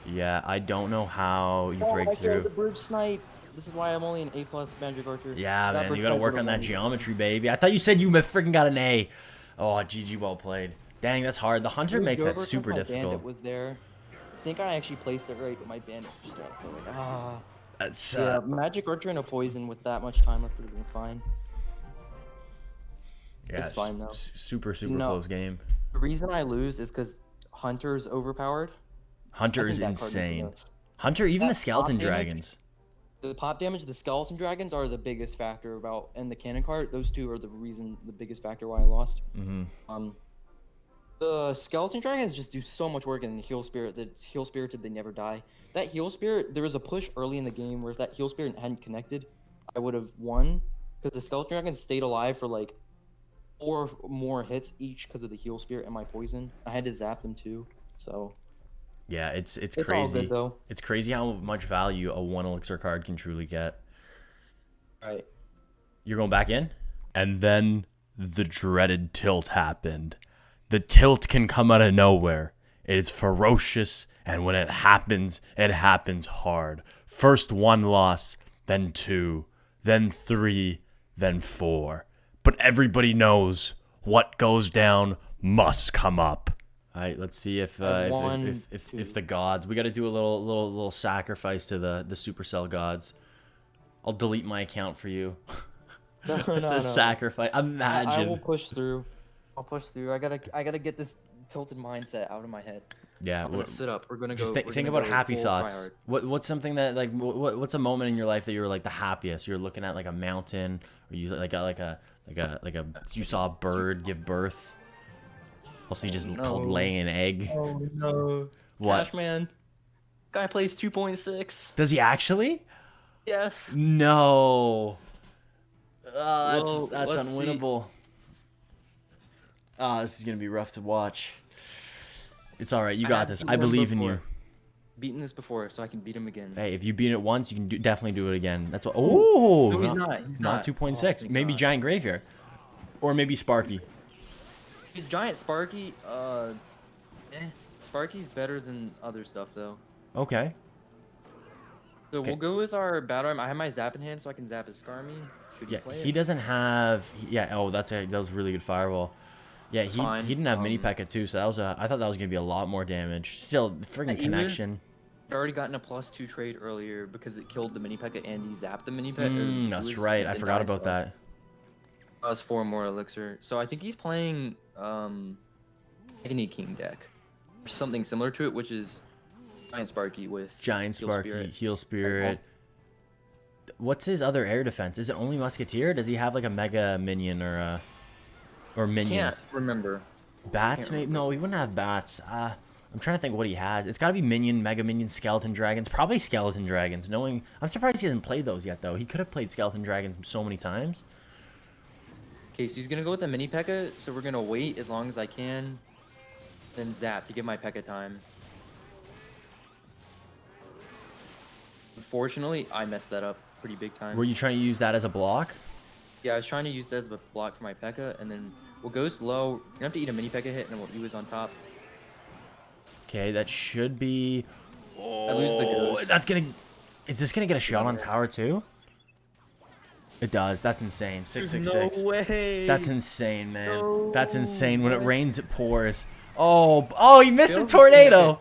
Yeah, I don't know how you break I failed the through. bridge snipe. This is why I'm only an A+ magic archer. Yeah, That man, bridge you gotta snipe work would've on that won me. geometry, baby. I thought you said you freaking got an A. Oh, GG, well played. Dang, that's hard. The hunter Moved makes over that 'cause super my difficult. Bandit was there. I think I actually placed it right, but my bandit just got like, ah. That's Yeah, magic archer and a poison with that much time left would have been fine. yeah, it's fine, though. super No. close game. The reason I lose is because Hunter's overpowered. Hunter I is think that card needs insane. to go. Hunter, even the That skeleton pop damage- dragons. The pop damage, the skeleton dragons are the biggest factor about, and the cannon cart. Those two are the biggest factor why I lost. Mm-hmm. The skeleton dragons just do so much work in the heal spirit. That heal spirited, they never die. That heal spirit, there was a push early in the game where if that heal spirit hadn't connected, I would have won because the skeleton dragons stayed alive for like 4 more hits each because of the heal spirit and my poison. I had to zap them too, so. Yeah, it's It's all crazy. good though. It's crazy how much value a 1 elixir card can truly get. Alright. You're going back in? And then the dreaded tilt happened. The tilt can come out of nowhere. It is ferocious, and when it happens hard. First 1 loss, then 2, then 3, then 4. But everybody knows what goes down must come up. All right, let's see if the gods. We got to do a little sacrifice to the Supercell gods. I'll delete my account for you. No, It's a sacrifice. Imagine. I will push through. I'll push through. I gotta get this tilted mindset out of my head. Yeah. I'm gonna sit up. We're gonna go. Just we're think gonna about go happy full thoughts. tryhard. What's something that like what's a moment in your life that you were like the happiest? You're looking at like a mountain, or you you saw a bird give birth. Also, you just called laying an egg. Oh no. What? Cash man. Guy plays 2.6. Does he actually? Yes. No. Well, That's let's see. unwinnable. This is gonna be rough to watch. It's all right. You got this. I believe in you. Beaten this before, so I can beat him again. Hey, if you beat it once, you can definitely do it again. That's what. Oh, No, he's not. He's not. 2.6. Oh, thank Maybe God. Giant Graveyard, or maybe Sparky. He's giant Sparky. Sparky's better than other stuff though. Okay. So Okay. we'll go with our battle ram. I have my zap in hand, so I can zap his Skarmy. Should Yeah, play he it? doesn't have. Yeah. Oh, that was really good fireball. Yeah, It's he fine. didn't have mini Pekka too, so that was I thought that was gonna be a lot more damage. Still, freaking he was- connection. I'd already gotten a +2 trade earlier because it killed the mini Pekka and he zapped the mini Pekka. That's right. I forgot about that. That was 4 more elixir. So I think he's playing Agony King deck. Or something similar to it, which is Giant Sparky with Giant Heal Sparky, Spirit. Heal Spirit. What's his other air defense? Is it only Musketeer? Or does he have like a mega minion or minions? Can't remember. Bats? can't Maybe remember. no, he wouldn't have bats. I'm trying to think what he has. It's got to be minion, mega minion, skeleton dragons. Probably skeleton dragons. I'm surprised he hasn't played those yet though. He could have played skeleton dragons so many times. Okay, so he's gonna go with the mini Pekka, so we're gonna wait as long as I can, then zap to get my Pekka time. Unfortunately, I messed that up pretty big time. Were you trying to use that as a block? Yeah, I was trying to use that as a block for my Pekka, and then we'll Ghost low. You're gonna have to eat a mini Pekka hit, and then we'll Uwas on top. Okay, that should be. I lose the Ghost. That's gonna. Is this gonna get a shot on tower too? It does. That's insane. 666. No way. That's insane, man. No That's insane. When it rains, it pours. Oh, he missed the Don't tornado.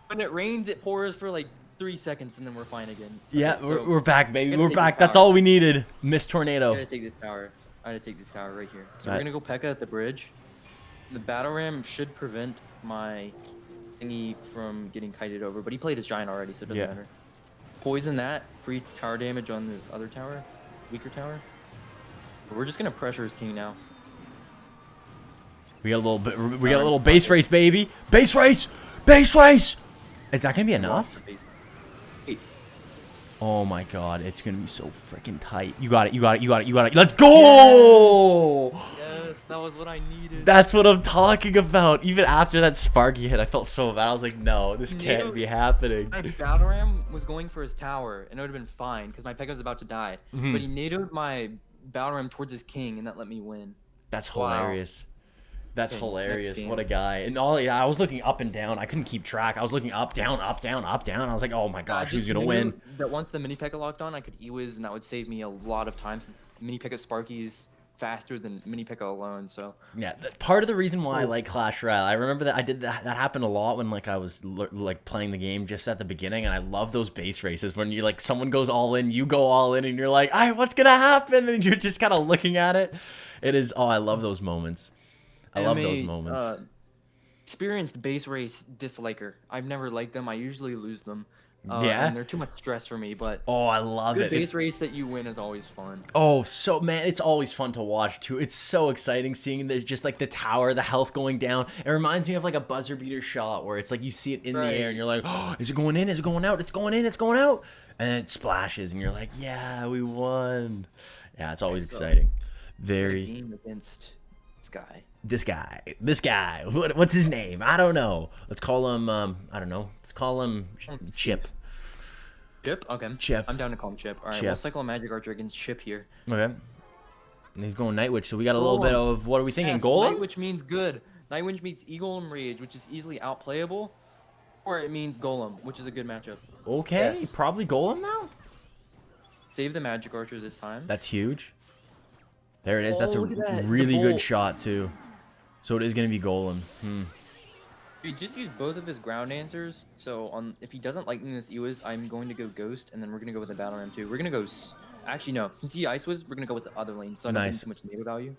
When it rains, it pours for like 3 seconds and then we're fine again. Yeah, Okay, so we're back, baby. gotta We're take back. the That's tower. all we needed. Miss I Tornado. gotta take this tower. I gotta take this tower right here. So Alright. we're gonna go Pekka at the bridge. The battle ram should prevent my thingy from getting kited over, but he played his giant already, so it doesn't Yeah. matter. Poison that, free tower damage on this other tower, weaker tower. But we're just gonna pressure his king now. We got a little bit. We got a little base race, baby. Base race. Base race. Is that gonna be enough? Wait, Oh my god, it's gonna be so freaking tight. You got it. You got it. You got it. You got it. Let's go. yes, that was what I needed. That's what I'm talking about. Even after that Sparky hit, I felt so bad. I was like, no, this can't be happening. My battle ram was going for his tower, and it would have been fine because my Pekka was about to die. Mhm. But he NATO'd my battle ram towards his king, and that let me win. That's Wow. hilarious. That's Okay, hilarious. next game. What a guy. And all, yeah, I was looking up and down. I couldn't keep track. I was looking up, down, up, down, up, down. I was like, oh my gosh, who's just gonna knew win? That once the mini Pekka locked on, I could E-Wiz, and that would save me a lot of time since mini Pekka Sparky's faster than mini Pekka alone. So Yeah, part of the reason why I like Clash Royale, I remember that I did that. That happened a lot when like I was like playing the game just at the beginning, and I love those base races when you like someone goes all in, you go all in, and you're like, what's gonna happen? And you're just kind of looking at it. It is. Oh, I love those moments. I love those moments. Experienced base race disliker. I've never liked them. I usually lose them. Yeah? And they're too much stress for me. But Oh, I love good it. base race that you win is always fun. Oh, so man, it's always fun to watch too. It's so exciting seeing there's just like the tower, the health going down. It reminds me of like a buzzer beater shot where it's like you see it in the air and you're like, oh, is it going in? Is it going out? It's going in. It's going out. And then it splashes and you're like, yeah, we won. Yeah, it's always exciting. Very. Game against this guy. This guy. What's his name? I don't know. Let's call him. I don't know. Let's call him Chip. Chip? Okay. Chip. I'm down to call him Chip. Alright, Chip. we'll cycle a Magic Archer against Chip here. Okay. And he's going Night Witch, so we got a little bit of what are we thinking? Yes, Golem? Night Witch means good. Night Witch means Eagle and Rage, which is easily outplayable. Or it means Golem, which is a good matchup. Okay, Yes. probably Golem now? Save the Magic Archer this time. That's huge. There it is. That's a look at that. The really good bolt. shot, too. So it is going to be Golem. We just use both of his ground answers. So if he doesn't like me in this E-Wiz, I'm going to go Ghost, and then we're going to go with the Battle Ram too. We're going to go... Actually, no. Since he Ice Wiz, we're going to go with the other lane, so I don't Nice. get too much NATO value.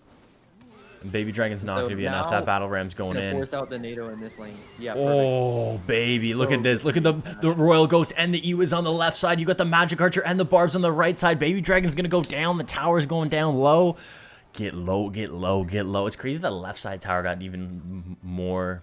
And Baby Dragon's not So going to be enough. now That Battle Ram's I'm going going to in. force out the NATO in this lane. Yeah, perfect. Oh, baby. Look So at this. Look at the Royal Ghost and the Ewiz on the left side. You got the Magic Archer and the Barbs on the right side. Baby Dragon's going to go down. The tower's going down low. Get low, get low, get low. It's crazy the left side tower got even more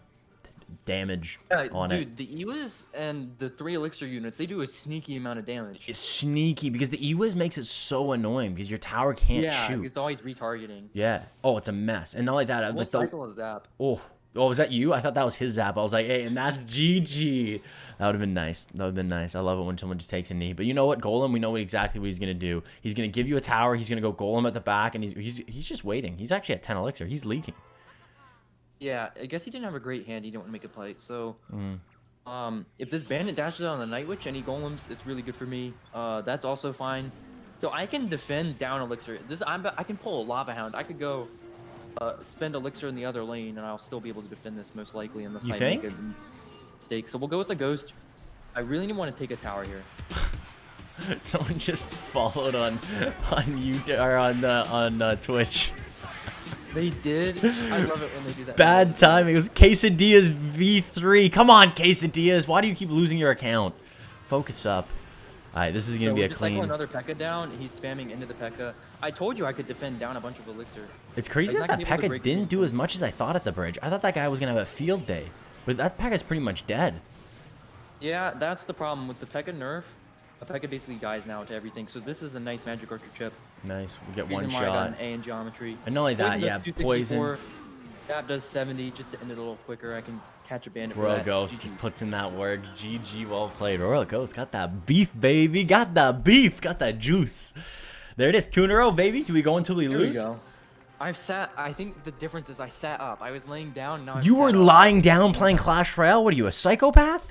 damage on it. Dude, the E-Wiz and the 3 elixir units, they do a sneaky amount of damage. It's sneaky because the Ewiz makes it so annoying because your tower can't shoot. It's always retargeting. Yeah. Oh, it's a mess. And not like that. We'll Like the, cycle a zap. oh, was that you? I thought that was his zap. I was like, hey, and that's GG. That would have been nice. That would have been nice. I love it when someone just takes a knee. But you know what? Golem, we know exactly what he's going to do. He's going to give you a tower. He's going to go Golem at the back, and he's just waiting. He's actually at 10 elixir. He's leaking. Yeah, I guess he didn't have a great hand. He didn't want to make a play. So, if this bandit dashes out on the Night Witch and he golems, it's really good for me. That's also fine. So I can defend down elixir. I can pull a lava hound. I could go spend elixir in the other lane, and I'll still be able to defend this most likely unless You I think? make a mistake. So we'll go with the ghost. I really didn't want to take a tower here. Someone just followed on YouTube or on Twitch. They did. I love it when they do that. Bad timing. It was Quesadillas V3. Come on, Quesadillas. Why do you keep losing your account? Focus up. All right, this is gonna be a just cycle clean. another Pekka down. He's spamming into the Pekka. I told you I could defend down a bunch of elixir. It's crazy He's that not that gonna be able to Pekka break didn't through. do as much as I thought at the bridge. I thought that guy was gonna have a field day, but that Pekka's pretty much dead. Yeah, that's the problem with the Pekka nerf. A Pekka basically dies now to everything. So this is a nice Magic Archer chip. Nice, we get Reason one why I got shot. an A in geometry. And not only that, Poison yeah, does 264, poison. That does 70 just to end it a little quicker. I can catch a bandit for Royal that. Ghost GG. puts in that work. GG, well played. Royal Ghost got that beef, baby. Got that beef. Got that juice. There it is. 2 in a row, baby. Do we go until we There we lose? go. I think the difference is I sat up. I was laying down. Now You were lying down playing Clash Royale. What are you, a psychopath?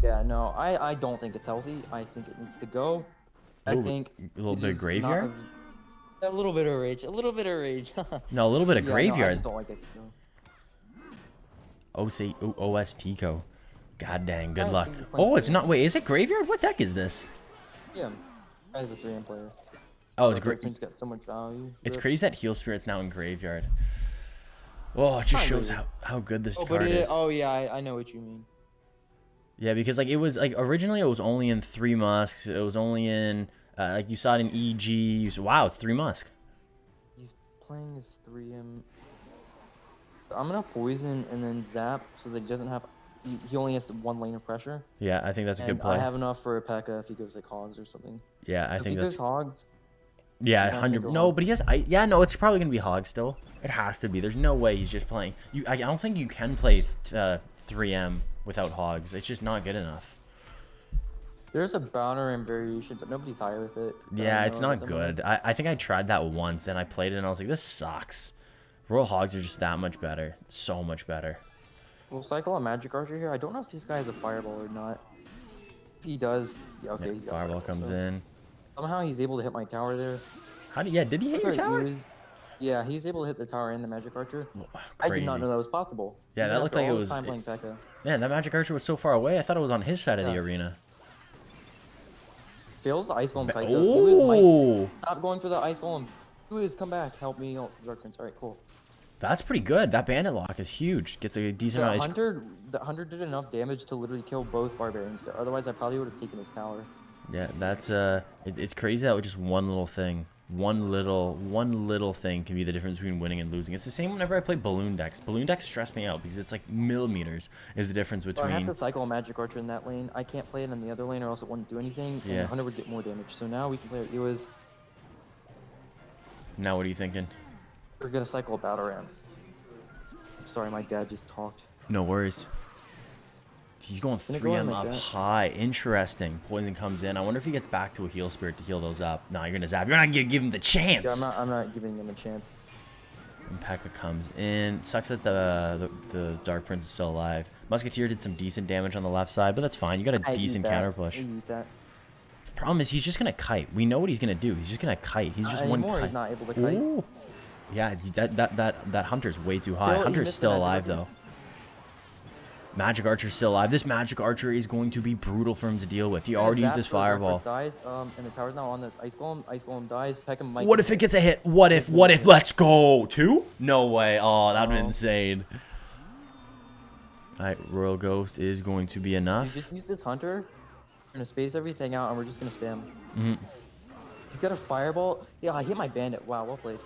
Yeah, no, I don't think it's healthy. I think it needs to go. I Ooh, think a little it bit of is graveyard? not a little bit of rage. A little bit of rage. No, a little bit of Yeah, no, I graveyard. just don't like it. OSTCO. God dang, good I luck. think you're playing Oh, it's pretty not. well. Wait, is it graveyard? What deck is this? Yeah, as a 3M player. Oh, it's Dark great. Prince got so much value. It's Rip. crazy that Heal Spirit's now in graveyard. Oh, it just Not shows really. how good this Oh, card but is. oh yeah, I know what you mean. Yeah, because like it was like originally it was only in 3 Musks. It was only in like you saw it in EG. Wow, it's 3 Musk. He's playing his 3M. I'm gonna poison and then zap so that he doesn't have. He only has 1 lane of pressure. Yeah, I think that's a good And play. I have enough for a Pekka if he goes like hogs or something. Yeah, I If think he that's. goes hogs, Yeah, he's not gonna 100. go No, hog. but he has. Yeah, no, it's probably gonna be Hog still. It has to be. There's no way he's just playing. I don't think you can play 3M without Hogs. It's just not good enough. there's a bouncer and variation, but nobody's high with it. that I Yeah, know it's of not at the moment. good. I think I tried that once and I played it and I was like, this sucks. Royal Hogs are just that much better. So much better. We'll cycle a magic archer here. I don't know if this guy has a fireball or not. If he does, yeah, okay, Yeah, he's got Fireball comes so in. Somehow he's able to hit my tower there. Did he hit your Look how tower? he was- Yeah, he's able to hit the tower and the magic archer. I Crazy. did not know that was possible. Yeah, Even that looked after like all it this was- time playing Pekka. Man, that Magic Archer was so far away. I thought it was on his side of the Yeah. arena. Fails the ice golem kite though. Lewis might Oh, stop going for the ice golem. Lewis, come back, help me. Oh, Dark Prince. All right, cool. that's pretty good. That bandit lock is huge. Gets a decent amount of. The hunter did enough damage to literally kill both barbarians there. Otherwise, I probably would have taken his tower. Yeah, that's it's crazy that with just one little thing, one little thing can be the difference between winning and losing. It's the same whenever I play balloon decks. Balloon decks stress me out because it's like millimeters is the difference So I have between. to cycle a magic archer in that lane. I can't play it in the other lane or else it wouldn't do anything. And Yeah. the hunter would get more damage. So now we can play our Ewas. Now what are you thinking? We're gonna cycle a battle ram. Sorry, my dad just talked. No worries. He's going Gonna go in 3M like up that. high. Interesting. Poison comes in. I wonder if he gets back to a heal spirit to heal those up. No, you're gonna zap. You're not gonna give him the chance. Yeah, I'm not giving him a chance. And Pekka comes in. Sucks that the Dark Prince is still alive. Musketeer did some decent damage on the left side, but that's fine. You got a I eat decent that. counter push. I eat that. The problem is he's just gonna kite. We know what he's gonna do. He's just gonna kite. He's just one Anymore, kite. he's not able to kite. Ooh. Yeah, that hunter's way too high. He Hunter's missed the still magic alive archer. though. Magic Archer's still alive. This Magic Archer is going to be brutal for him to deal with. He already used his fireball. Dies, and the tower's now on the ice golem. Ice golem dies. Pekka might. What if it gets a hit? What if? Let's go. 2? No way. Oh, that'd be No. insane. Alright, Royal Ghost is going to be enough. Just use this hunter. We're gonna space everything out, and we're just gonna spam. Mhm. He's got a fireball. Yeah, I hit my bandit. Wow, well played.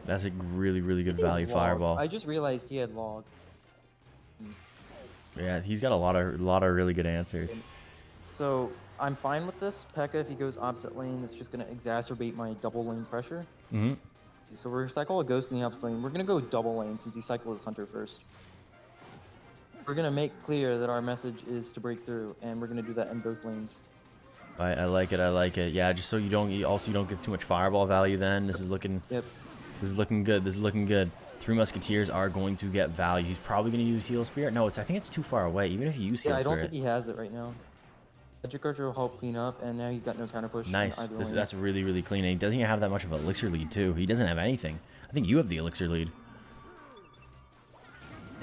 That's a really, really good I think it was value log. fireball. I just realized he had log. Yeah, he's got a lot of really good answers. So I'm fine with this. Pekka, if he goes opposite lane, it's just gonna exacerbate my double lane pressure. Hmm. So we're cycle a ghost in the opposite lane. We're gonna go double lane since he cycled his hunter first. We're gonna make clear that our message is to break through, and we're gonna do that in both lanes. I like it. I like it. Yeah, just so you don't give too much fireball value. Then this is looking Yep. good. This is looking good. 3 Musketeers are going to get value. He's probably going to use Heal Spirit. No, I think it's too far away. Even if you use Heal Yeah, I don't Spirit. think he has it right now. Magic Archer will help clean up, and now he's got no counter push. in Nice. either lane. That's really, really clean. And he doesn't even have that much of an elixir lead, too. He doesn't have anything. I think you have the elixir lead.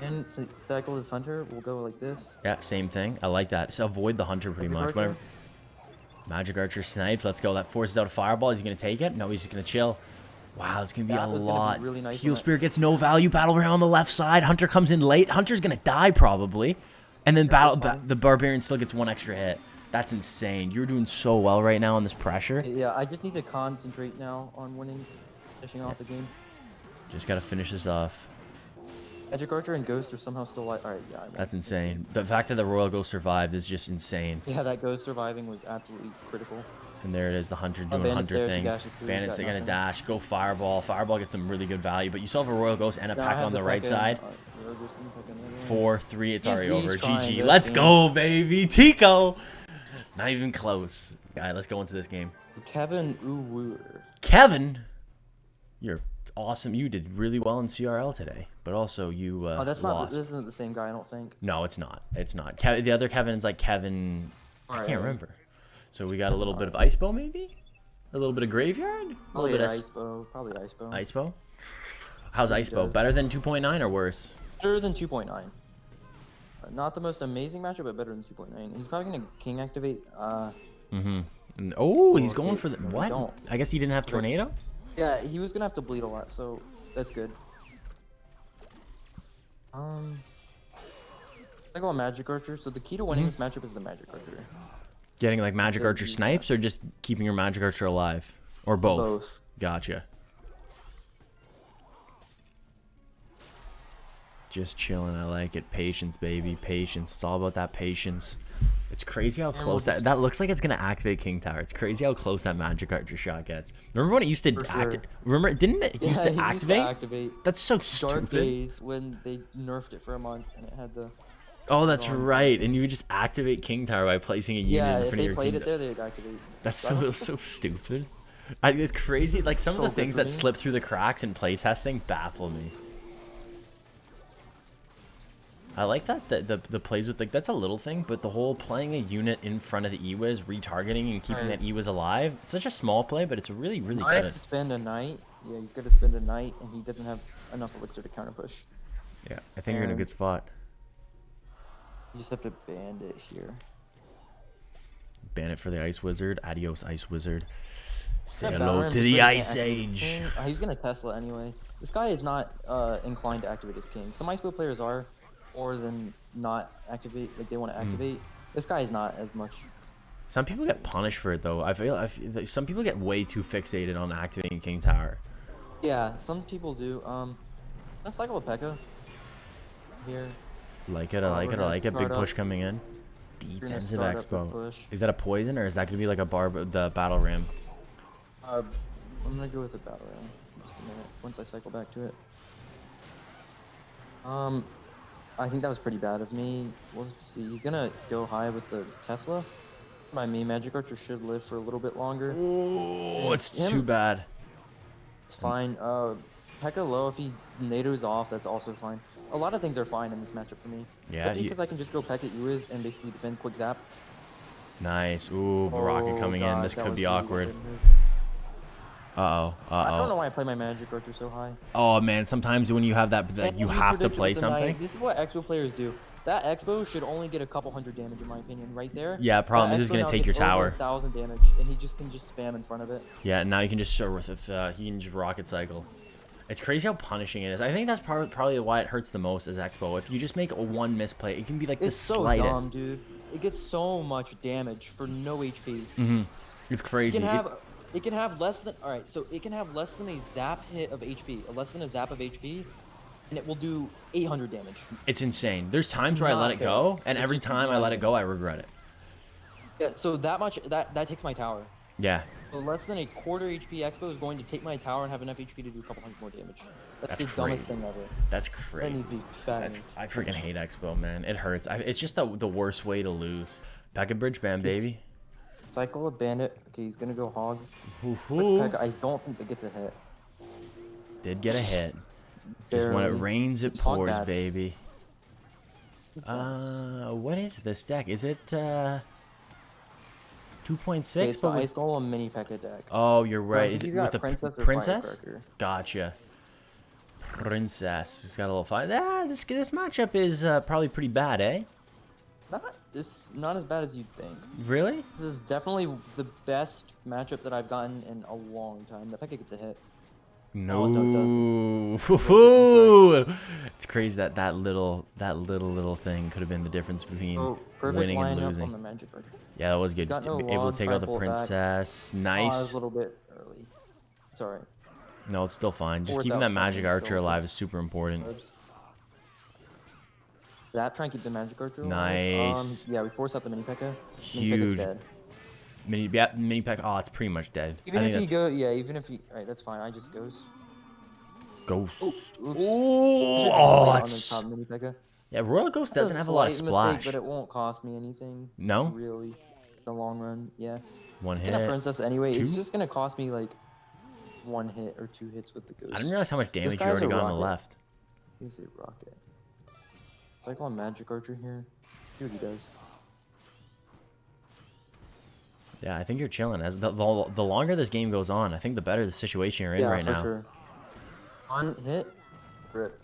And since cycle his hunter, we'll go like this. Yeah, same thing. I like that. So avoid the hunter pretty Magic much. Archer? Whenever Magic Archer snipes. Let's go. That forces out a fireball. Is he going to take it? No, he's just going to chill. Wow, it's going to be That a was gonna be lot. really nice Heal on that. Spirit gets no value. Battle Ram on the left side. Hunter comes in late. Hunter's going to die probably. And then that's fine. the Barbarian still gets 1 extra hit. That's insane. You're doing so well right now on this pressure. Yeah, I just need to concentrate now on winning, finishing off the game. Just got to finish this off. Magic Archer and Ghost are somehow still alive. Alright, yeah. That's insane. The fact that the Royal Ghost survived is just insane. Yeah, that Ghost surviving was absolutely critical. And there it is, the Hunter doing Bandit's Hunter there, she thing. dashes through, Bandits, got they're going to nothing. dash. Go Fireball. Fireball gets some really good value. But you still have a Royal Ghost and a Now I pack have on the right Pekka side. and, Royal Ghost and Pekka in the other lane. 4, 3, it's He's- already over. he's trying GG. this Let's game. go, baby. Tico. Not even close. All right, let's go into this game. Kevin Uwuer. Kevin, you're awesome. You did really well in CRL today. But also, you Oh, that's lost. not. This isn't the same guy, I don't think. No, it's not. It's not. The other Kevin's like Kevin. I Alright. can't remember. So we got a little bit of Ice Bow, maybe? A little bit of Graveyard? A little Probably bit of Ice Bow. Probably Ice Bow. Ice Bow? How's He Ice Bow? does. Better than 2.9 or worse? Better than 2.9. Not the most amazing matchup, but better than 2.9. He's probably gonna king activate. Oh, he's going okay. for the No, we what? don't. I guess he didn't have tornado. Yeah, he was gonna have to bleed a lot, so that's good. I go on Magic Archer. So the key to winning this matchup is the Magic Archer. Getting like Magic Archer snipes, or just keeping your Magic Archer alive, or both. Both. Gotcha. Just chilling. I like it. Patience, baby. Patience. It's all about that patience. It's crazy how close that looks like it's gonna activate King Tower. It's crazy how close that Magic Archer shot gets. Remember when it used to activate? Remember, didn't it used to activate? That's so stupid. Dark days when they nerfed it for a month and it had the. Oh, that's right. And you would just activate King Tower by placing a unit in front of your King Tower. Yeah, if they played it there, they'd activate. That's so stupid. It's crazy. Like some of the things that slip through the cracks in playtesting baffle me. I like that the plays with like that's a little thing, but the whole playing a unit in front of the Ewiz, retargeting and keeping that Ewiz alive, it's such a small play, but it's really good. He has to spend a night. Yeah, he's got to spend a night, and he doesn't have enough elixir to counter push. Yeah, I think you're in a good spot. You just have to ban it here. Ban it for the Ice Wizard. Adios, Ice Wizard. Say hello to the Ice Age. He's gonna Tesla anyway. This guy is not inclined to activate his king. Some Ice Wheel players are, or then not activate, like they want to activate. This guy is not as much. Some people get punished for it though. I feel like some people get way too fixated on activating King Tower. Yeah, some people do. Let's cycle a Pekka here. Like it, I like it, I like it. Big push coming in. Defensive Expo. Is that a poison or is that gonna be like a the battle ram? I'm gonna go with the battle ram. Just a minute. Once I cycle back to it. I think that was pretty bad of me. We'll see. He's gonna go high with the Tesla. By me, Magic Archer should live for a little bit longer. Oh, it's too bad. It's fine. Pekka low, if he NATO's off, that's also fine. A lot of things are fine in this matchup for me. Yeah. Because I can just go Pekka Ewiz and basically defend quick zap. Nice. Ooh, Baraka coming in. This could be awkward. Uh-oh. I don't know why I play my Magic Archer so high. Oh, man. Sometimes when you have that you have to play something. This is what Expo players do. That Expo should only get a couple hundred damage, in my opinion, right there. Yeah, problem is going to take your tower. 1,000 damage, and he just can spam in front of it. Yeah, now you can just serve with it. He can just rocket cycle. It's crazy how punishing it is. I think that's probably why it hurts the most as Expo. If you just make a one misplay, it can be like the slightest. It's so dumb, dude. It gets so much damage for no HP. It's crazy. It can have less than it can have less than a zap hit of HP, less than a zap of HP, and it will do 800 damage. It's insane. There's times where I let it go, and every time I let it go, I regret it. Yeah, so that takes my tower. Yeah. So less than a quarter HP Expo is going to take my tower and have enough HP to do a couple hundred more damage. That's the dumbest thing ever. That's crazy. That needs to be fat. I freaking hate Expo, man. It hurts. It's just the worst way to lose. Pekka Bridge Spam, baby. Cycle a bandit. Okay, he's gonna go hog. Pekka, I don't think that gets a hit. Did get a hit. Just when it rains, it pours, baby. What is this deck? Is it 2.6? Okay, so Ice Golem mini Pekka deck. Oh, you're right. Is it with a princess? Firecracker. Gotcha. Princess. It's got a little fire. This matchup is probably pretty bad, eh? It's not as bad as you'd think. Really? This is definitely the best matchup that I've gotten in a long time. The Pekka gets a hit. No. Oh, no, it doesn't. It's crazy that little thing could have been the difference between winning and losing. On the Magic Archer. Yeah, that was good. Just able to take out the princess. Nice. Oh, I was a little bit early. It's alright. No, it's still fine. Just keeping that Magic Archer alive is super important. Try and keep the Magic Archer alive. Nice. Yeah, we force out the mini Pekka. Huge. Mini Pekka. Oh, it's pretty much dead. Even if he. Alright, that's fine. I just goes. Ghost. Oops. Oh, that's. Mini Pekka. Yeah, Royal Ghost doesn't have a lot of splash. Mistake, but it won't cost me anything. No. Really, in the long run, yeah. One hit. It's gonna princess anyway. It's just gonna cost me like 1 hit or 2 hits with the Ghost. I didn't realize how much damage you already got on the left. He's a rocket. It's like on Magic Archer here. See what he does. Yeah, I think you're chilling. As the longer this game goes on, I think the better the situation you're in right now. Sure. On hit, rip.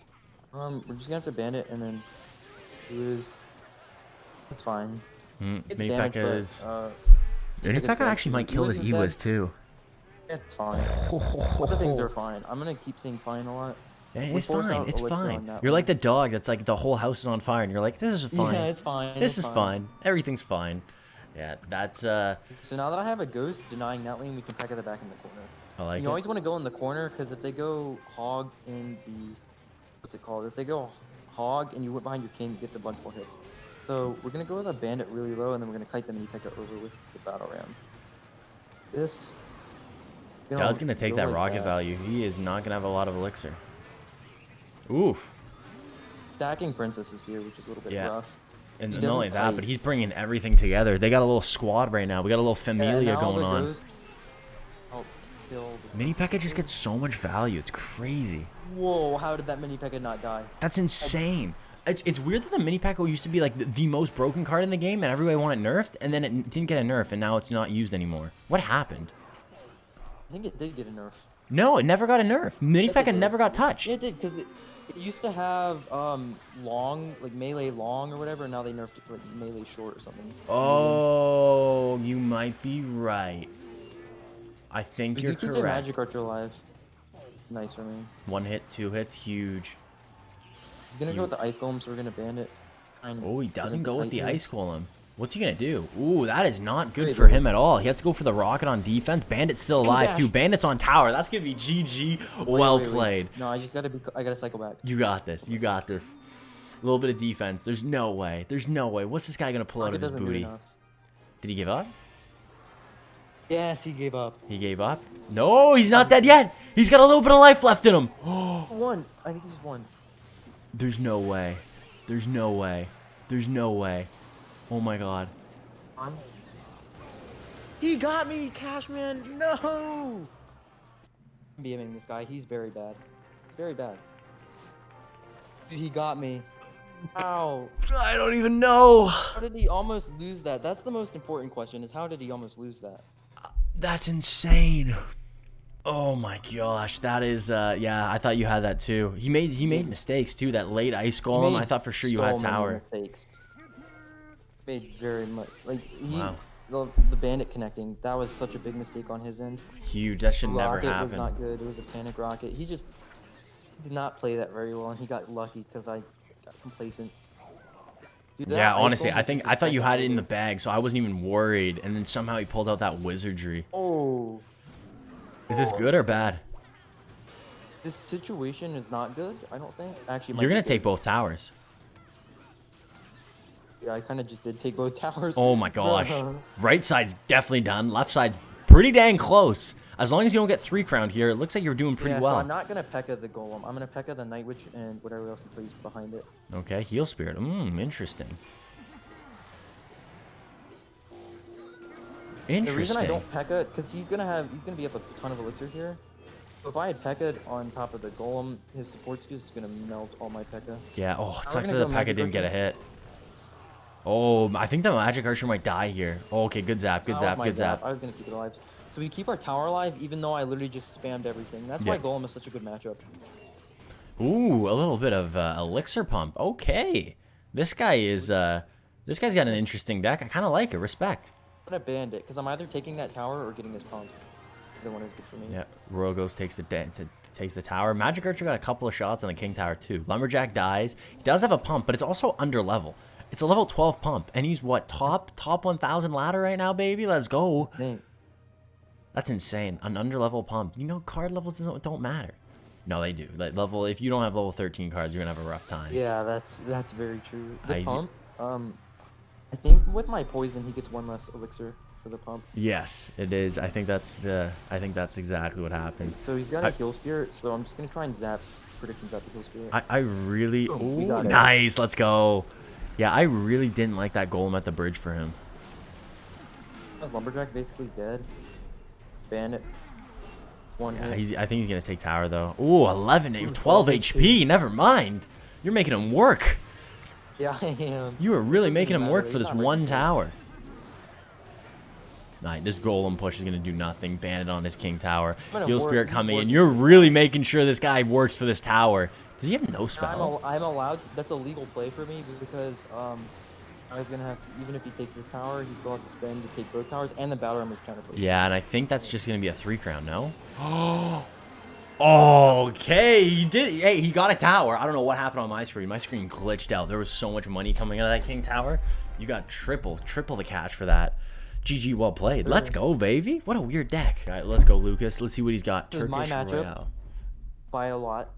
We're just gonna have to ban it and then use It's fine. It's Mini damage, Pekka's. but Mini Pekka actually might kill his Ewas too. it's fine. Other things are fine. I'm gonna keep saying fine a lot. Yeah, We it's force fine. out It's elixir fine. on that You're one. like the dog that's like the whole house is on fire, and you're like, this is fine. Yeah, it's fine. This it's is fine. Everything's fine. Yeah, that's So now that I have a ghost denying that lane, we can Pekka the back in the corner. I like You it. always want to go in the corner because if they go hog in the what's it called? If they go hog and you went behind your king, it gets a bunch more hits. So we're gonna go with a bandit really low, and then we're gonna kite the mini Pekka over with the battle ram. This. Yeah, I was gonna take go that like rocket that. value. He is not gonna have a lot of elixir. Oof. Stacking princesses here, which is a little bit Yeah. rough. And He not only doesn't that, kite. but he's bringing everything together. They got a little squad right now. We got a little familia now going the on. ghost- Oh, kill the Mini princess Pekka just here. gets so much value. It's crazy. Whoa! How did that mini Pekka not die? That's insane. It's weird that the Mini Pekka used to be like the most broken card in the game, and everybody wanted nerfed, and then it didn't get a nerf, and now it's not used anymore. What happened? I think it did get a nerf. No, it never got a nerf. Mini Yes, it Pekka did. never got touched. Yeah, it did because it used to have long like melee long or whatever, and now they nerfed it to like melee short or something. Oh, you might be right. I think We you're do keep the correct. magic archer alive. Nice for me. 1 hit, 2 hits, huge. He's gonna go with the ice golem, so we're gonna ban it. Oh, he doesn't go with the ice. ice golem. What's he gonna do? Ooh, that is not good Wait, for wait. him at all. He has to go for the rocket on defense. Bandit's still Give me alive dash. too. Bandit's on tower. That's gonna be GG. Well played. No, I just gotta be. I gotta cycle back. You got this. You got this. A little bit of defense. There's no way. There's no way. What's this guy gonna pull out of Rocket his doesn't do booty? enough. Did he give up? Yes, he gave up. He gave up? No, he's not dead yet. He's got a little bit of life left in him. One. I think he just won. There's no way. There's no way. There's no way. Oh my god. He got me, Cashman. No. I'm BMing this guy. He's very bad. He's very bad. Dude, he got me. How? I don't even know. How did he almost lose that? That's the most important question. Is how did he almost lose that? That's insane. Oh my gosh, that is yeah, I thought you had that too. He made mistakes too. That late ice He golem, made I thought for sure you so had many tower. mistakes. Made very much like Wow. the bandit connecting. That was such a big mistake on his end. Huge. That should never Rocket was happen. not good. It was a panic rocket. He just did not play that very well, and he got lucky because I got complacent. Dude, that Yeah, ice honestly, golem I was think just a I thought you second had it in the over. bag, so I wasn't even worried. And then somehow he pulled out that wizardry. Oh, Is this good or bad? this situation is not good. I don't think. Actually, it might You're be gonna good. take both towers. Yeah, I kind of just did take both towers. Oh my gosh. Bruh. Right side's definitely done. Left side's pretty dang close. As long as you don't get 3 crowned here, it looks like you're doing pretty Yeah, so well. I'm not gonna Pekka the golem. I'm gonna Pekka the night witch and whatever else he plays behind it. Okay, heal spirit. Interesting. The reason I Interesting. don't Pekka, because he's gonna be up a ton of elixir here. So if I had Pekka on top of the golem, his support skill is gonna melt all my Pekka. Yeah, oh, it Now we're sucks that gonna the go Pekka Magic didn't get a Archer. hit. Oh, I think the magic archer might die here. Oh, okay, good zap, good That was zap, my good bad. zap. I was gonna keep it alive. So we keep our tower alive, even though I literally just spammed everything. That's Yeah. why golem is such a good matchup. Ooh, a little bit of elixir pump. Okay. This guy's got an interesting deck. I kind of like it. Respect. I'm gonna bandit, because I'm either taking that tower or getting his pump. Either one is good for me. Yeah, Royal Ghost takes the tower. Magic Archer got a couple of shots on the King Tower too. Lumberjack dies. He does have a pump, but it's also under level. It's a level 12 pump, and he's what, top 1,000 ladder right now, baby? Let's go. Dang. That's insane. An under level pump. You know, card levels don't matter. No, they do. Like level, if you don't have level 13 cards, you're gonna have a rough time. Yeah, that's very true. The Easy. pump, I think with my poison, he gets one less elixir for the pump. Yes, it is. I think that's exactly what happens. So he's got a heal spirit, so I'm just gonna try and zap predictions at the heal spirit. I really. Boom, we Ooh, got it. nice. Let's go. Yeah, I really didn't like that golem at the bridge for him. His lumberjack basically dead. Bandit. One Yeah, hit. I think he's gonna take tower though. Ooh, 11, 12 12 HP. Never mind. You're making him work. Yeah, I am. You are really Doesn't making him matter, work he's for this not one breaking through. tower. Alright, this golem push is gonna do nothing. Bandit on his king tower. gonna Heal work- spirit he's coming in. working You're for really making sure this guy works for this tower. Does he have no I'm, spell? I'm allowed. That's a legal play for me because I was gonna have, even if he takes this tower, he still has to spend to take both towers, and the battle ram is counter pushed. Yeah, and I think that's just gonna be a 3 crown, no? Okay, he did. Hey, he got a tower. I don't know what happened on my screen. My screen glitched out. There was so much money coming out of that king tower. You got triple the cash for that. GG, well played. Sure. Let's go, baby. What a weird deck. All right, let's go, Lucas. Let's see what he's got. This is my Turkish matchup. Royale. By a lot.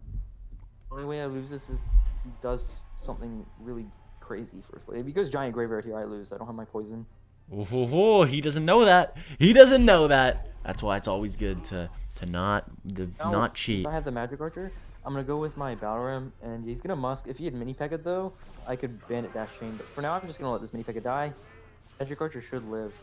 The only way I lose this is if he does something really crazy first play. If he goes giant graveyard here, I lose. I don't have my poison. Ooh, he doesn't know that. He doesn't know that. That's why it's always good to not cheat. Since I have the magic archer, I'm gonna go with my battle ram, and he's gonna musk. If he had mini Pekka though, I could bandit dash chain. But for now, I'm just gonna let this mini Pekka die. Magic archer should live.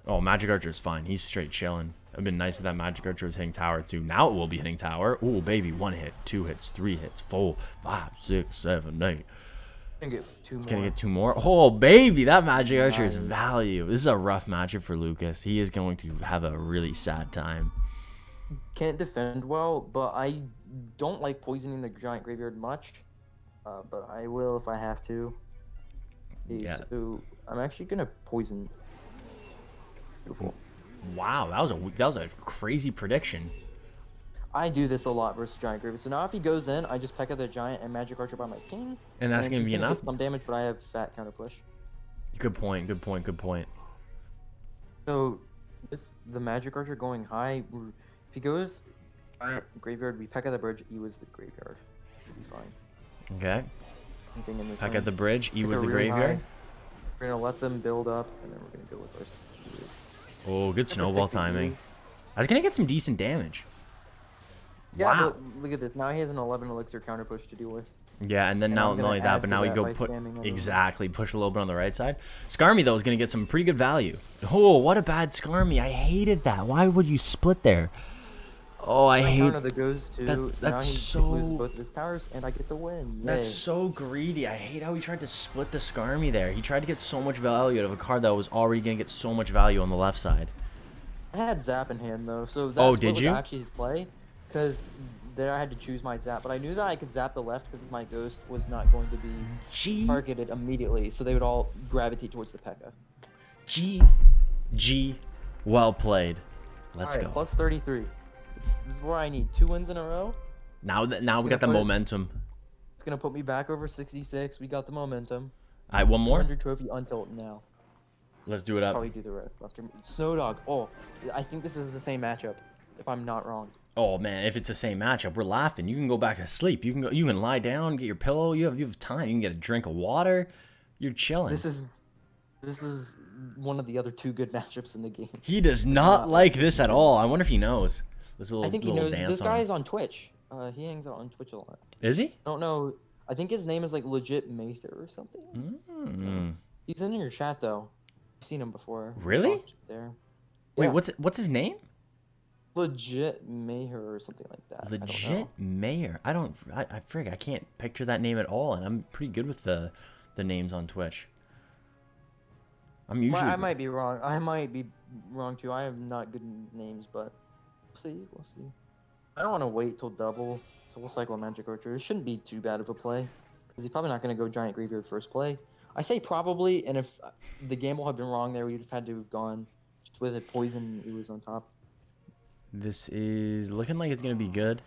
Oh, Magic Archer is fine. He's straight chilling. It'd been nice if that Magic Archer was hitting tower too. Now it will be hitting tower. Ooh, baby. 1 hit, 2 hits, 3 hits, 4, 5, 6, 7, 8. Gonna get 2 more. It's gonna get 2 more. Oh, baby. That Magic Archer is Nice. value. This is a rough matchup for Lucas. He is going to have a really sad time. Can't defend well, but I don't like poisoning the giant graveyard much. But I will if I have to. Okay, Yeah. So I'm actually gonna poison. Beautiful. Wow, that was a crazy prediction. I do this a lot versus giant graveyard. So now if he goes in, I just Pekka the giant and magic archer by my king. And that's then gonna he's be enough? Get some damage, but I have fat counter push. Good point. Good point. Good point. So with the magic archer going high, if he goes giant graveyard, we Pekka the bridge. He was the graveyard. Should be fine. Okay. Anything in this Back lane. at the bridge. He Pekka was the really graveyard. high. We're gonna let them build up, and then we're gonna go with our Musketeers. Oh, good snowball Protect the timing. Eagles. I was gonna get some decent damage. Yeah, Wow. but look at this. Now he has an 11 elixir counter push to deal with. Yeah, and then And now I'm not gonna only that, add but to now we that go by put spamming on the- exactly push a little bit on the right side. Skarmy though is gonna get some pretty good value. Oh, what a bad Skarmy! I hated that. Why would you split there? Oh, I My hate. counter that goes to. that- So now that's he so- loses both of his towers, and I get the win. That's Yay. so greedy. I hate how he tried to split the Skarmy there. He tried to get so much value out of a card that was already gonna get so much value on the left side. I had Zap in hand though, so that's Oh, what did was you? actually his play, because there I had to choose my Zap, but I knew that I could Zap the left because my Ghost was not going to be G targeted immediately, so they would all gravitate towards the Pekka. G. Well played. Let's Alright, go. plus 33. This is where I need 2 wins in a row. Now we gonna got the put it- momentum. It's gonna put me back over 66. We got the momentum. All right, one more. 100 trophy untilt now. Let's do it up. Probably do the rest after Snow Dog. Oh, I think this is the same matchup, if I'm not wrong. Oh man, if it's the same matchup, we're laughing. You can go back to sleep. You can lie down, get your pillow. You have time. You can get a drink of water. You're chilling. This is one of the other 2 good matchups in the game. He does not like this at all. I wonder if he knows. There's a little, I think he little knows. dance This on guy him. is on Twitch. He hangs out on Twitch a lot. Is he? I don't know. I think his name is like legit Mather or something. Mm. He's in your chat though. I've seen him before. We Really? talked There. Wait, Yeah. what's his name? Legit Maher or something like that. I don't Legit know. Mayor. I frig. I can't picture that name at all, and I'm pretty good with the names on Twitch. I'm usually. I might be wrong. I might be wrong too. I have not good names, but we'll see. We'll see. I don't want to wait till double, so we'll cycle a Magic Archer. It shouldn't be too bad of a play, because he's probably not going to go Giant Graveyard first play. I say probably, and if the gamble had been wrong there, we'd have had to have gone just with a poison. It was on top. This is looking like it's gonna be good.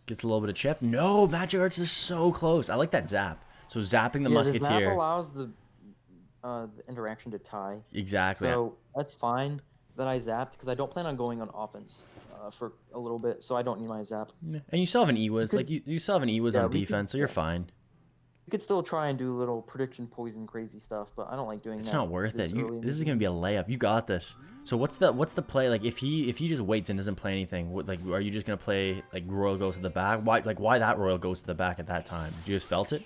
Gets a little bit of chip. No, Magic Arts is so close. I like that zap. So zapping the The Musketeer. zap allows the interaction to tie. Exactly. So that's fine that I zapped, because I don't plan on going on offense for a little bit, so I don't need my zap. And you still have an Ewiz. could- Like you still have an Ewiz Yeah, on we could- defense, so you're yeah. fine. You could still try and do little prediction poison crazy stuff, but I don't like doing It's that. not worth this it. early in This is the gonna game. be a layup. You got this. So what's the play? Like if he just waits and doesn't play anything, like are you just gonna play like Royal goes to the back? Why that Royal goes to the back at that time? You just felt it?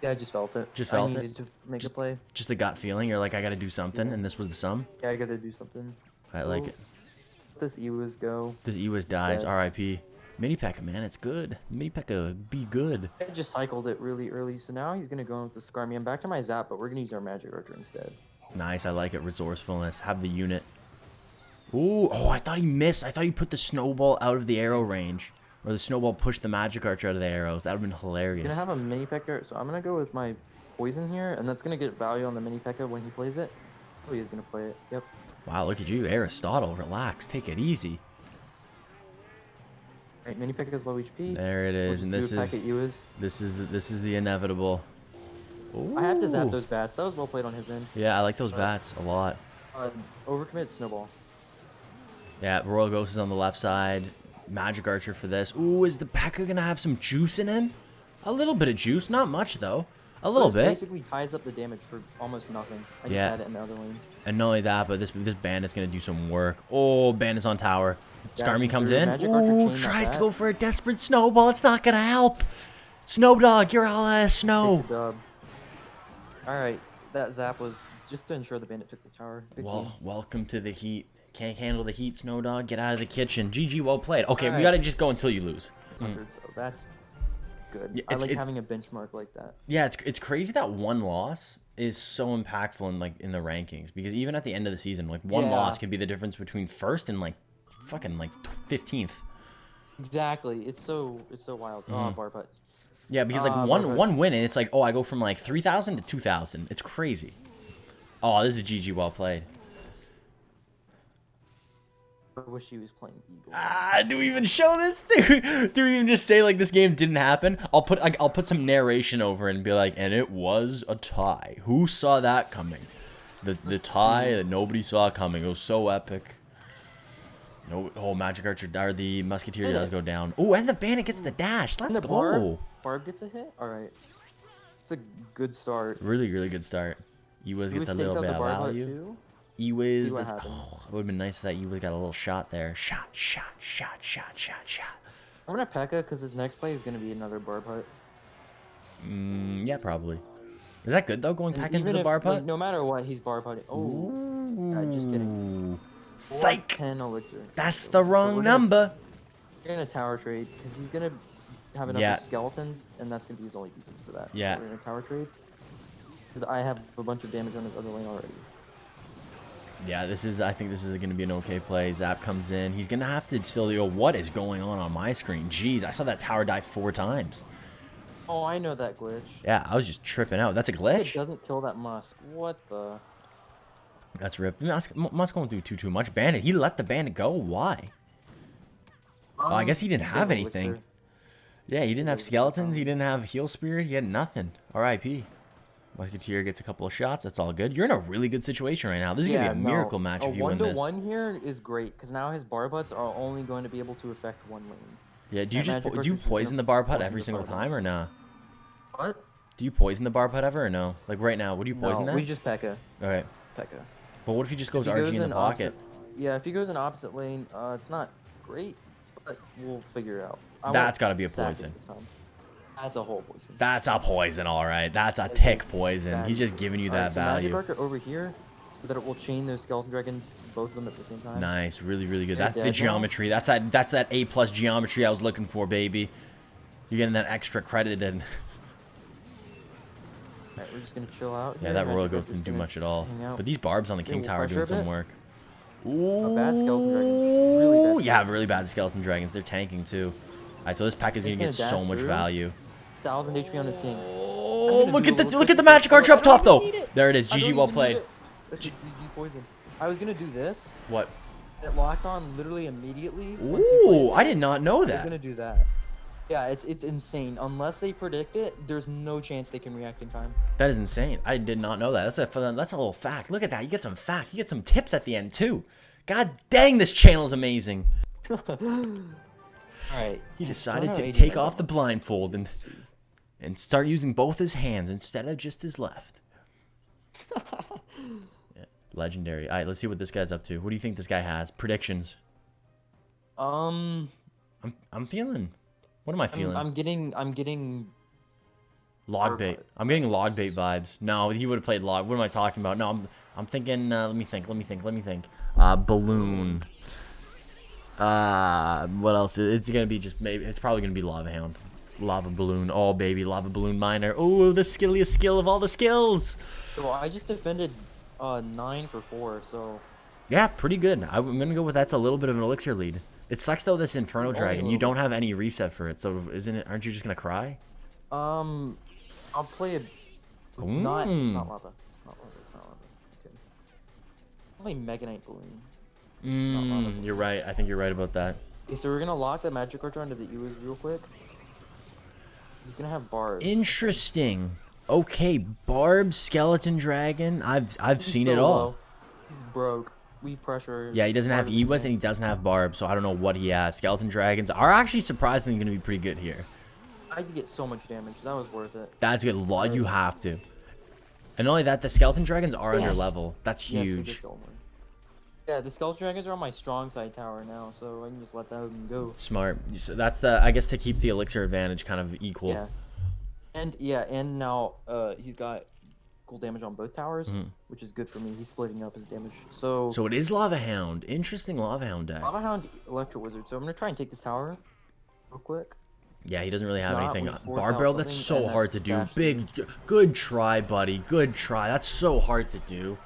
Yeah, I just felt it. Just felt I it? needed to make a play. Just a gut feeling. You're like I gotta do something, Yeah. and this was the sum. Yeah, I gotta do something. I like Cool. it. Let this Ewiz go. This Ewiz dies. dead. R.I.P. Mini Pekka, man, it's good. Mini Pekka, be good. I just cycled it really early, so now he's gonna go with the Skarmy. I'm back to my Zap, but we're gonna use our Magic Archer instead. Nice, I like it. Resourcefulness. Have the unit. Ooh, oh, I thought he missed. I thought he put the snowball out of the arrow range. Or the snowball pushed the Magic Archer out of the arrows. That would have been He's hilarious. gonna have a mini Pekka, so I'm gonna go with my poison here, and that's gonna get value on the mini Pekka when he plays it. Oh, he's gonna play it. Yep. Wow, look at you, Aristotle. Relax, take it easy. Alright, mini Pekka's low HP. There it is, and this is the inevitable. Ooh. I have to zap those bats. That was well played on his end. Yeah, I like those bats a lot. Overcommit snowball. Yeah, Royal Ghost is on the left side. Magic Archer for this. Ooh, is the Pekka gonna have some juice in him? A little bit of juice, not much though. A little bit. Basically ties up the damage for almost nothing. I just had it in the other lane. And not only that, but this Bandit's gonna do some work. Oh, Bandit's on tower. Starmie comes in. Ooh, tries to go for a desperate snowball. It's not gonna help. Snow Dog, you're all out of snow. Alright, that zap was just to ensure the Bandit took the tower. Well, welcome to the heat. Can't handle the heat, Snow Dog. Get out of the kitchen. GG, well played. Okay, we gotta just go until you lose. So that's good. Yeah, I like having a benchmark like that. Yeah, it's crazy that one loss is so impactful in the rankings, because even at the end of the season, like one loss could be the difference between first and like fucking like 15th. Exactly. It's so wild. Oh, bar putt. Yeah, because like one win and it's like, oh, I go from like 3,000 to 2,000. It's crazy. Oh, this is GG, well played. I wish he was playing Eagle. Do we even show this? Do we even just say like this game didn't happen? I'll put some narration over it and be like, and it was a tie. Who saw that coming? The tie that nobody saw coming. It was so epic. No, oh, Magic Archer or the Musketeer does go down. Oh, and the Bandit gets the dash. Let's go. Barb gets a hit. All right, it's a good start. Really, really good start. Ewiz gets a little bit of value. Ewiz, it would have been nice if that Ewiz got a little shot there. Shot. I'm gonna Pekka because his next play is gonna be another bar putt. Yeah, probably. Is that good though, going Pekka into the bar putt? Like, no matter what, he's bar putting. Oh, God, just kidding. Psych. 10 elixir. That's the wrong number. We're gonna tower trade because he's gonna have enough skeletons, and that's gonna be his only defense to that. Yeah. So we're gonna tower trade because I have a bunch of damage on his other lane already. Yeah, I think this is going to be an okay play. Zap comes in. He's going to have to still go, what is going on my screen? Jeez, I saw that tower die 4 times. Oh, I know that glitch. Yeah, I was just tripping out. That's a glitch? It doesn't kill that Musk. What the? That's ripped. Musk won't do too much. Bandit, he let the Bandit go. Why? Oh, I guess he didn't have anything. Elixir. Yeah, he didn't have skeletons. He didn't have heal spirit. He had nothing. R.I.P. Musketeer gets a couple of shots. That's all good. You're in a really good situation right now. This is going to be a miracle match if you win this. 1-to-1 here is great because now his bar putts are only going to be able to affect one lane. Yeah, do you poison the bar putt every single time or no? What? Do you poison the bar putt ever or no? Like right now, would you poison that? We just Pekka. All right. Pekka. But what if he just goes RG in the pocket? Yeah, if he goes in opposite lane, it's not great, but we'll figure it out. That's got to be a poison. That's a whole poison. That's a poison, all right. That's a tick poison. He's just giving you that value. Magic Archer over here, so that it will chain those skeleton dragons, both of them at the same time. Nice, really, really good. That's the geometry. That's that A+ geometry I was looking for, baby. You're getting that extra credit in. Alright, we're just gonna chill out. Yeah, that Royal Ghost didn't do much at all. But these barbs on the King Tower are doing some work. Ooh, bad skeleton dragons. Really bad. Yeah, really bad skeleton dragons. They're tanking too. Alright, so this pack is gonna get so much value. 1,000 HP on his king. Oh, look at the Magic Archer up top though. There it is. GG, well played. GG poison. I was gonna do this. What? It locks on literally immediately. Ooh, I did not know that. I was gonna do that. Yeah, it's insane. Unless they predict it, there's no chance they can react in time. That is insane. I did not know that. That's a little fact. Look at that. You get some facts. You get some tips at the end too. God dang, this channel is amazing. Alright. He decided to take off the blindfold and start using both his hands instead of just his left. Yeah, legendary. Alright, let's see what this guy's up to. What do you think this guy has? Predictions. I'm feeling. What am I feeling? I'm getting log bait. I'm getting log bait vibes. No, he would have played log. What am I talking about? No, I'm thinking let me think. Balloon. What else? It's gonna be just maybe. It's probably gonna be Lava Hound, Lava Balloon. Oh baby, Lava Balloon Miner. Oh, the skilliest skill of all the skills. Well, I just defended 9 for 4, so. Yeah, pretty good. I'm gonna go with that's a little bit of an elixir lead. It sucks though. This Inferno Dragon, you don't have any reset for it. So aren't you just gonna cry? I'll play a It's not. It's not lava. It's not lava. It's not lava. Okay. Only Mega Knight balloon. It's not lava. You're right. I think you're right about that. Okay, so we're gonna lock the magic archer onto the Ewas real quick. He's gonna have barbs. Interesting. Okay, Barb, Skeleton Dragon. I've seen it all. Low. He's broke. We pressure. Yeah, he doesn't have Ewas and he doesn't have Barb, so I don't know what he has. Skeleton Dragons are actually surprisingly going to be pretty good here. I had to get so much damage. That was worth it. That's good. You have to. And not only that, the Skeleton Dragons are under level. That's huge. Yeah, the Skeleton Dragons are on my strong side tower now, so I can just let them go. Smart. So that's the, I guess, to keep the elixir advantage kind of equal. Yeah. And now he's got cool damage on both towers, which is good for me. He's splitting up his damage. So it is Lava Hound. Interesting Lava Hound deck. Lava Hound, Electro Wizard. So I'm gonna try and take this tower real quick. Yeah, he doesn't really have anything. Barbell, that's so hard to do. Good try, buddy. Good try. That's so hard to do.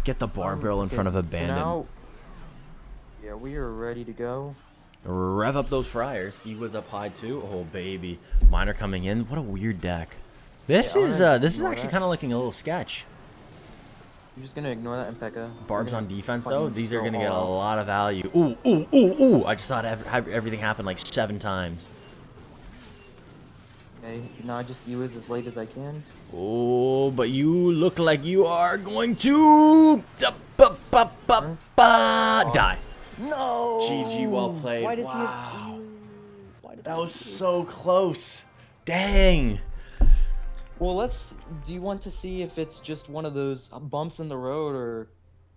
Get the Barbell in front of a bandit. So yeah, we are ready to go. Rev up those friars. He was up high too. Oh baby, Miner coming in. What a weird deck. This is actually kind of looking a little sketch. I'm just gonna ignore that and Pekka. Barbs on defense though. These are gonna get a lot of value. Ooh! I just thought everything happened like 7 times. Okay, now I just use as late as I can. Oh, but you look like you are going to die. No. GG, well played. Why does wow. Why does that was so close. Dang. Well, do you want to see if it's just one of those bumps in the road, or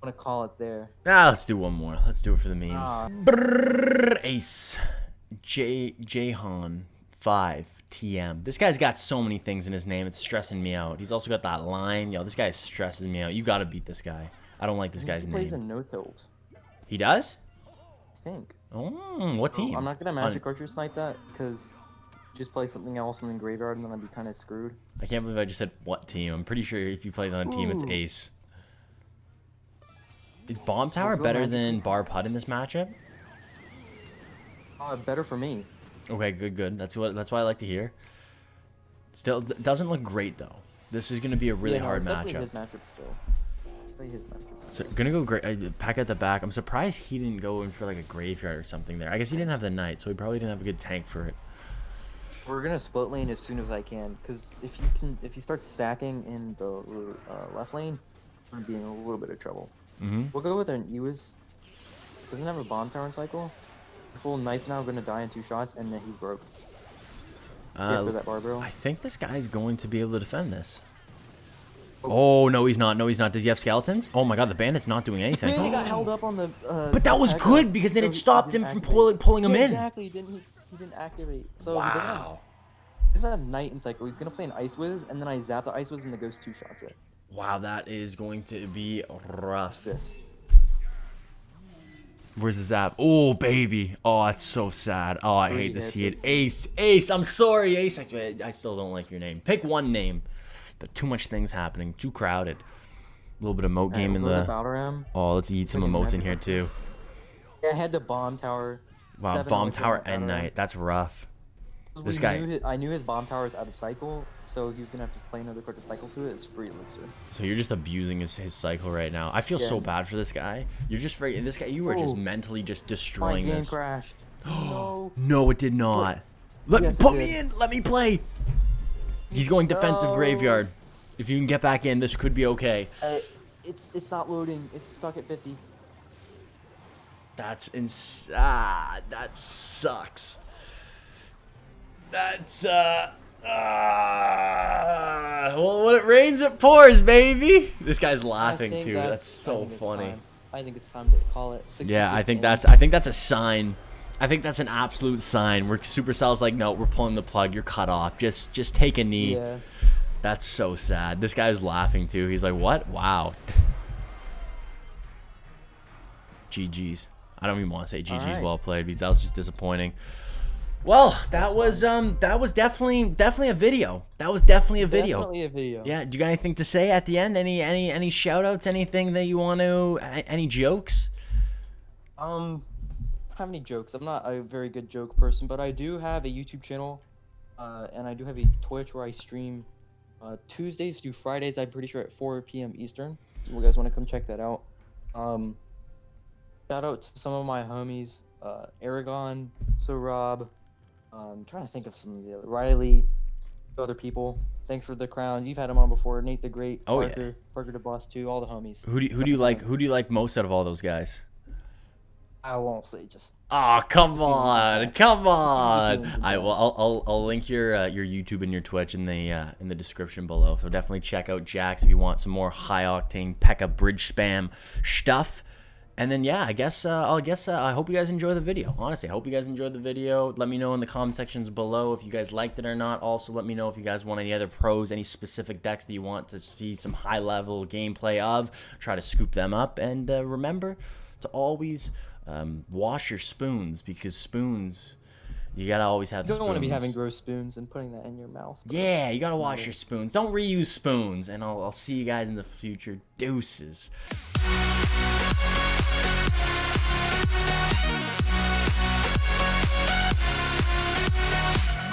want to call it there? Let's do one more. Let's do it for the memes. Brrr, Ace. Jahan 5 TM. This guy's got so many things in his name. It's stressing me out. He's also got that line. Yo, this guy stresses me out. You got to beat this guy. I don't like this guy's name. He plays a no tilt. He does? I think. Oh, what team? I'm not going to magic archer snipe that, because just play something else in the graveyard and then I'd be kind of screwed. I can't believe I just said what team. I'm pretty sure if he plays on a team, it's Ace. Is Bomb Tower better than Barb Hut in this matchup? Better for me. Okay, good. That's what I like to hear. Still, doesn't look great though. This is gonna be a really hard matchup. His matchup still. His matchup. So gonna go great. Pack at the back. I'm surprised he didn't go in for like a graveyard or something there. I guess he didn't have the knight, so he probably didn't have a good tank for it. We're gonna split lane as soon as I can, because if you start stacking in the left lane, we're gonna be in a little bit of trouble. We'll go with an Ewas. Doesn't have a bomb tower in cycle. The full knight's now gonna die in 2 shots, and then he's broke. That barbell. I think this guy's going to be able to defend this. Oh no, he's not. No, he's not. Does he have skeletons? Oh my god, the bandit's not doing anything. Man, he got held up on the. But that was good because then it stopped him from pulling him in. Exactly. He didn't activate. So wow. He doesn't have knight in cycle. He's gonna play an ice whiz, and then I zap the ice whiz, and it goes 2 shots it. Wow, that is going to be rough. This. Where's the zap? Oh baby. Oh, that's so sad. Oh, I hate to see it. Ace. I'm sorry, Ace. I still don't like your name. Pick one name. But too much things happening. Too crowded. A little bit of moat game in the. Oh, let's eat some emotes in here too. Yeah, I had the bomb tower. Wow, bomb tower and knight. That's rough. This guy. I knew his bomb tower is out of cycle, so he was gonna have to play another card to cycle to it. It's free elixir. So you're just abusing his cycle right now. I feel so bad for this guy. You're just this guy. You were just mentally just destroying this. My game crashed. No. No, it did not. Put me in. Let me play. He's going defensive graveyard. If you can get back in, this could be okay. It's not loading. It's stuck at 50. That's that sucks. That's well, when it rains, it pours, baby. This guy's laughing too. That's so funny. I think it's time to call it. Yeah, I think that's a sign. I think that's an absolute sign. Where Supercell's like, no, we're pulling the plug. You're cut off. Just take a knee. Yeah. That's so sad. This guy's laughing too. He's like, what? Wow. GG's. I don't even want to say GG's. Right. Well played, because that was just disappointing. Well, that was definitely a video. That was definitely a video. Definitely a video. Yeah. Do you got anything to say at the end? Any shout outs? Anything that you want to? Any jokes? I don't have any jokes. I'm not a very good joke person, but I do have a YouTube channel, and I do have a Twitch where I stream Tuesdays through Fridays, I'm pretty sure at 4 p.m. Eastern. You guys want to come check that out. Shout out to some of my homies, Aragon, Rob. I'm trying to think of some of the other Riley, other people. Thanks for the crowns. You've had them on before. Nate the Great, Oh, Parker, yeah. Parker the Boss too. All the homies. Who do you like? Who do you like most out of all those guys? I won't say just. Oh, come on, come on! Between the I will. I'll link your YouTube and your Twitch in the description below. So definitely check out Jax if you want some more high octane Pekka Bridge Spam stuff. And then yeah, I guess I hope you guys enjoy the video. Honestly, I hope you guys enjoyed the video. Let me know in the comment sections below if you guys liked it or not. Also, let me know if you guys want any other pros, any specific decks that you want to see some high level gameplay of. Try to scoop them up. And remember to always wash your spoons, because spoons, you gotta always have. You don't want to be spoons. having gross spoons and putting that in your mouth. Yeah, you gotta wash your spoons. Don't reuse spoons. And I'll see you guys in the future. Deuces.